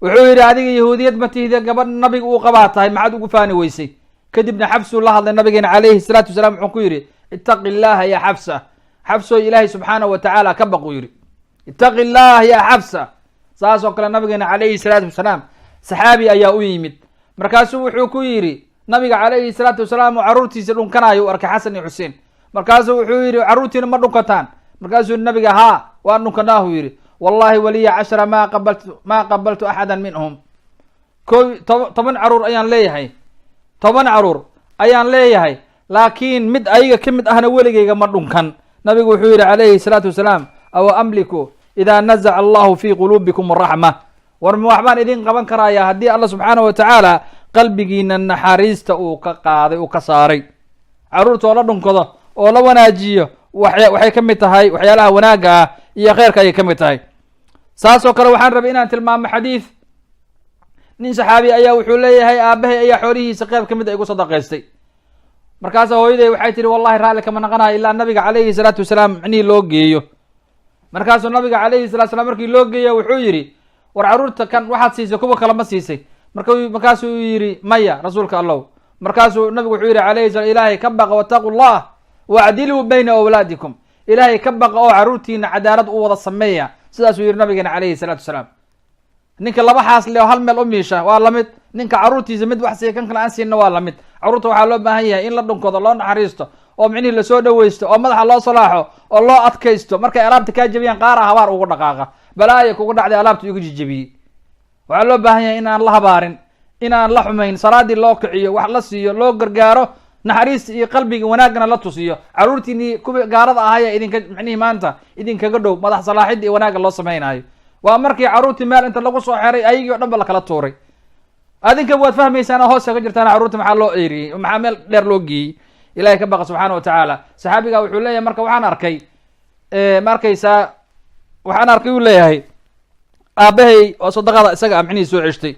Speaker 1: wuxuu yihi adiga yahuudiyad ma tihide gabadh nabiga uu qabaa tahay, maxaad ugu faani weysay? kadibna xabsuu la hadlay nabigeena calayhi salaatu wasalaam, wuxuu ku yihi ittaqi llaha ya xabsa, xabsooy ilaahay subxaanahu watacaala ka baq uu yihi. ittaqi llah ya xabsa. saas oo kale nabigeena calayhi salaatu wasalaam saxaabi ayaa u yimid, markaasuu wuxuu ku yihi nabiga calayhi salaatu wasalaam oo carruurtiisa dhunkanayo u arkay xasan iyo xuseen. markaasuu wuxuu yihi carruurtiina ma dhunkataan? markaasuu nabiga haa waan dhunkanaahu yihi. wallahi waliya 10 ma qabaltu axada minhum. 10 caruur ayaan leeyahay, 10 caruur ayaan leeyahay, laakiin mid ayaga ka mid ahna weligeyga ma dhunkan. nabigu wuxuu yihi calayhi salaatu wasalaam aw amliku idaa nazaca allahu fi quluubikum raxma. war ma waxbaan idin qaban karaya haddii alla subxaanahu watacaala qalbigiina naxariista uu ka qaaday, uu ka saaray. carruurta oo la dhunkado oo la wanaajiyo waxay ka mid tahay waxyaalaha wanaagga ah iyo kheyrka ayay ka mid tahay. saas oo kale waxaan rabay inaan tilmaamo xadiid. nin saxaabi ayaa wuxuu leeyahay aabahay ayaa xoolihiisa qeyb ka mid a igu sadaqaystay. markaasa hooyaday waxay tihi wallahi raalli kama naqanayo ilaa nabiga calayhi salaatu wasalaam micnihii loo geeyo. markaasuu nabiga calayhi salatu wasalaam markii loo geeyo wuxuu yihi war carruurta kan waxaad siisay kuwa kale ma siisay? markaasuu yihi maya rasuulka allow. markaasuu nabigu wuxuu yihi calayhi salam ilaahay ka baqa wataqu llah wacdiluu bayna awlaadikum ilaahay ka baqa oo caruurtiina cadaalad u wada sameeya sidaasuu yihi nabigeena calayhi salaatu wasalaam. ninka laba xaas le oo hal meel u miisha waa lamid, ninka caruurtiisa mid wax siiya kan kale aan siinna waa lamid. caruurta waxaa loo baahan yahay in la dhunkoodo, loo naxariisto, oo micnihii lasoo dhawaysto, oo madaxa loo salaaxo, oo loo adkaysto. markay alaabta kaa jebiyaan qaara habaar ugu dhaqaaqa, balaaya kugu dhacday alaabta igu jijebiyey. waxaa loo baahan yahay in aan la habaarin, in aan la xumayn, salaadii loo kiciyo, wax la siiyo, loo gargaaro, naxariista iyo qalbiga wanaagana la tusiyo. caruurtiinii kuwii gaalada ahaya idinka micnihii maanta idinkaga dhow madax salaaxidda iyo wanaagga loo samaynayo. waa markii caruurtii meel inta lagu soo xeray ayagii o dhan ba lakala tuuray. adinka waad fahmaysaan hoos kaga jirtaan caruurta maxaa loo eeriyey, maxaa meel dheer loo geeyey. ilahay ka baqa subxaana watacaala. saxaabiga wuxuu leeyahay marka waxaan arkay ma arkaysaa, waxaan arkay uu leeyahay aabahay oo sadaqada isaga micnihii soo ceshtay.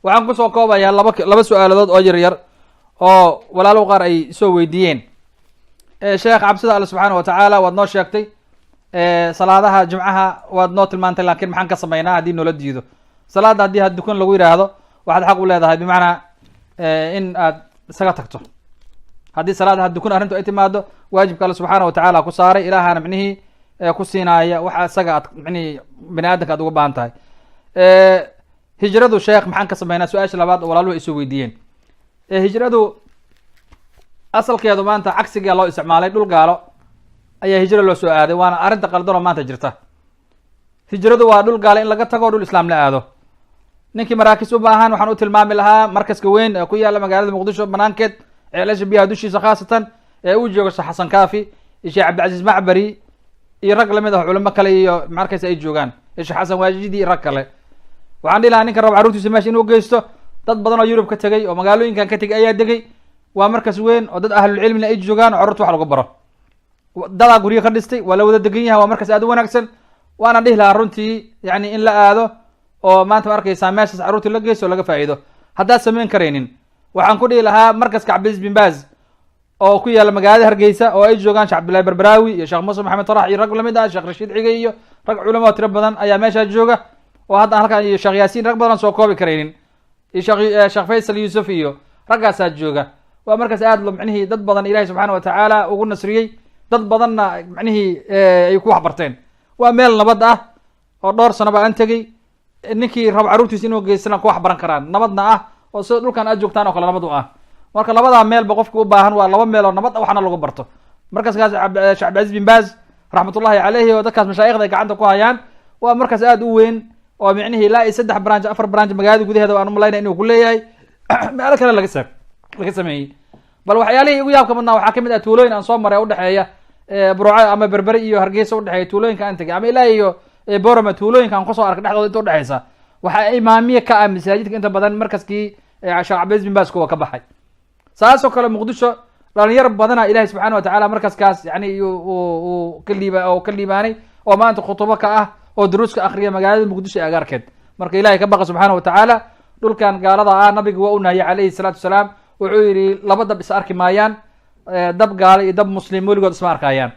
Speaker 1: waxaan kusoo koobayaa laba su-aaladood oo yaryar oo walaalo qaar ay soo weydiiyeen. sheekh cabsida alle subxaana watacaala waad noo sheegtay, salaadaha jimcaha waad noo tilmaantay, laakiin maxaan ka samaynaa haddii noola diido? salaada haddii dukan lagu yidhaahdo waxaad xaq u leedahay bimacnaa in aad isaga tagto. haddii salaada dukun arrintu ay timaado waajibka alle subxaana watacaala ku saaray, ilaahana micnihii ku siinaaya waxa isaga aad micnihii bani aadamka aad uga baahan tahay. hijradu sheekh maxaan ka samaynaa? su-aasha labaad oo walaaluhu ay soo weydiiyeen. hijradu asalkeedu maanta cagsigaa loo isticmaalay, dhul gaalo ayaa hijro loo soo aaday, waana arrinta qaldanoo maanta jirta. hijradu waa dhul gaalo in laga tago, dhul islaam la aado. ninkii maraakis u baahan waxaan u tilmaami lahaa markaska weyn ee ku yaalla magaalada muqdisho banaankeed, ceelasha biyaha dushiisa khaasatan, ee uu joogo sheekh xasan kaafi iyo sheekh cabdicasiis macbari iyo rag lamid ah culamo kale iyo markaysa ay joogaan, iyo sheekh xasan waajidi iyo rag kale. waxaan dhihi lahaa ninka raba carruurtiisa meesha inuu geysto. dad badan oo yurub ka tegey oo magaalooyinkan ka tegay ayaa degay. waa markas weyn oo dad ahlulcilmina ay joogaan oo carruurta wax lagu baro. dadaa guryo ka dhistay, waa la wada degan yahay, waa markas aad u wanaagsan. waana dhihi lahaa runtii yani in la aado oo maanta ma arkaysaa meeshaas carruurtii la geysto oo laga faa'iido. haddaad samayn karaynin waxaan ku dhihi lahaa markaska cabdilaiis bin baaz oo ku yaalla magaalada hargeysa oo ay joogaan sheekh cabdillahi barbaraawi iyo sheekh muuse maxamed tarax iyo rag lamid ah, sheekh rashiid xige iyo rag culamo oo tiro badan ayaa meeshaa jooga. oo hadda halkan iyo sheekh yaasiin rag badan soo koobi karaynin, iyo sheekh faysal yuusuf iyo raggaasaa jooga. waa markaas aad lo micnihii dad badan ilahi subxaana watacaala ugu nasriyey, dad badanna micnihii ay ku waxbarteen. waa meel nabad ah oo dhowr sanoba aan tegey. ninkii rabo carruurtiisa inuu geystana ku wax baran karaan, nabadna ah oo sida dhulkan aad joogtaan oo kale nabad u ah. marka labadaa meelba qofka u baahan waa laba meel oo nabad ah waxna lagu barto. markaskaas sheekh cabdilcaziz bin baaz raxmatullahi caleyhi oo dadkaas mashaayikhda ay gacanta ku hayaan, waa markaas aad u weyn oo micnihii ilaa iyo 3 branch 4 branch magaalada gudaheeda waan umalaynaya inuu ku leeyahay. meelo kale laga sameeyey. bal waxyaalihii ugu yaabka badnaa waxaa kamid ah tuulooyin aan soo maray udhexeeya burco ama berberi iyo hargeysa udhexeeya, tuulooyinka aan tegay ama ilaa iyo borama, tuulooyinka aan kusoo arkay dhexdooda inta udhexeysa. waxaa imaamiye ka ah masaajidka inta badan markaskii sheekh cabdilcaziz bin baaz kuwa ka baxay. saasoo kale muqdisho dhalinyar badana ilahi subxaana watacaala markaskaas yani uu ka liibaanay oo maanta khutubo ka ah oo duruuska akriya magaalada muqdisho ee agaarkeed. marka ilahay ka baqa subxaana watacaala. dhulkan gaalada ah nabiga waa u nahiyay calayhi salaatu wasalaam, wuxuu yidhi laba dab is arki maayaan, dab gaalo iyo dab muslim weligood isma arkayaan.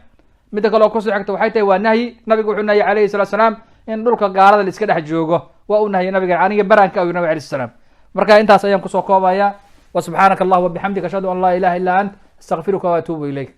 Speaker 1: midda kale oo kusoo xigta waxay tahay waa nahyi. nabiga wuxuu nahiyay calayhi salatu wasalaam in dhulka gaalada la iska dhex joogo, waa u nahiyay nabiga aniga baraanka ayuu nabig alayh salaam. marka intaas ayaan kusoo koobaya. wa subxaanaka allah wabixamdika ashhadu an laa ilaha illa ant astaqfiruka wa atuubu ilayk.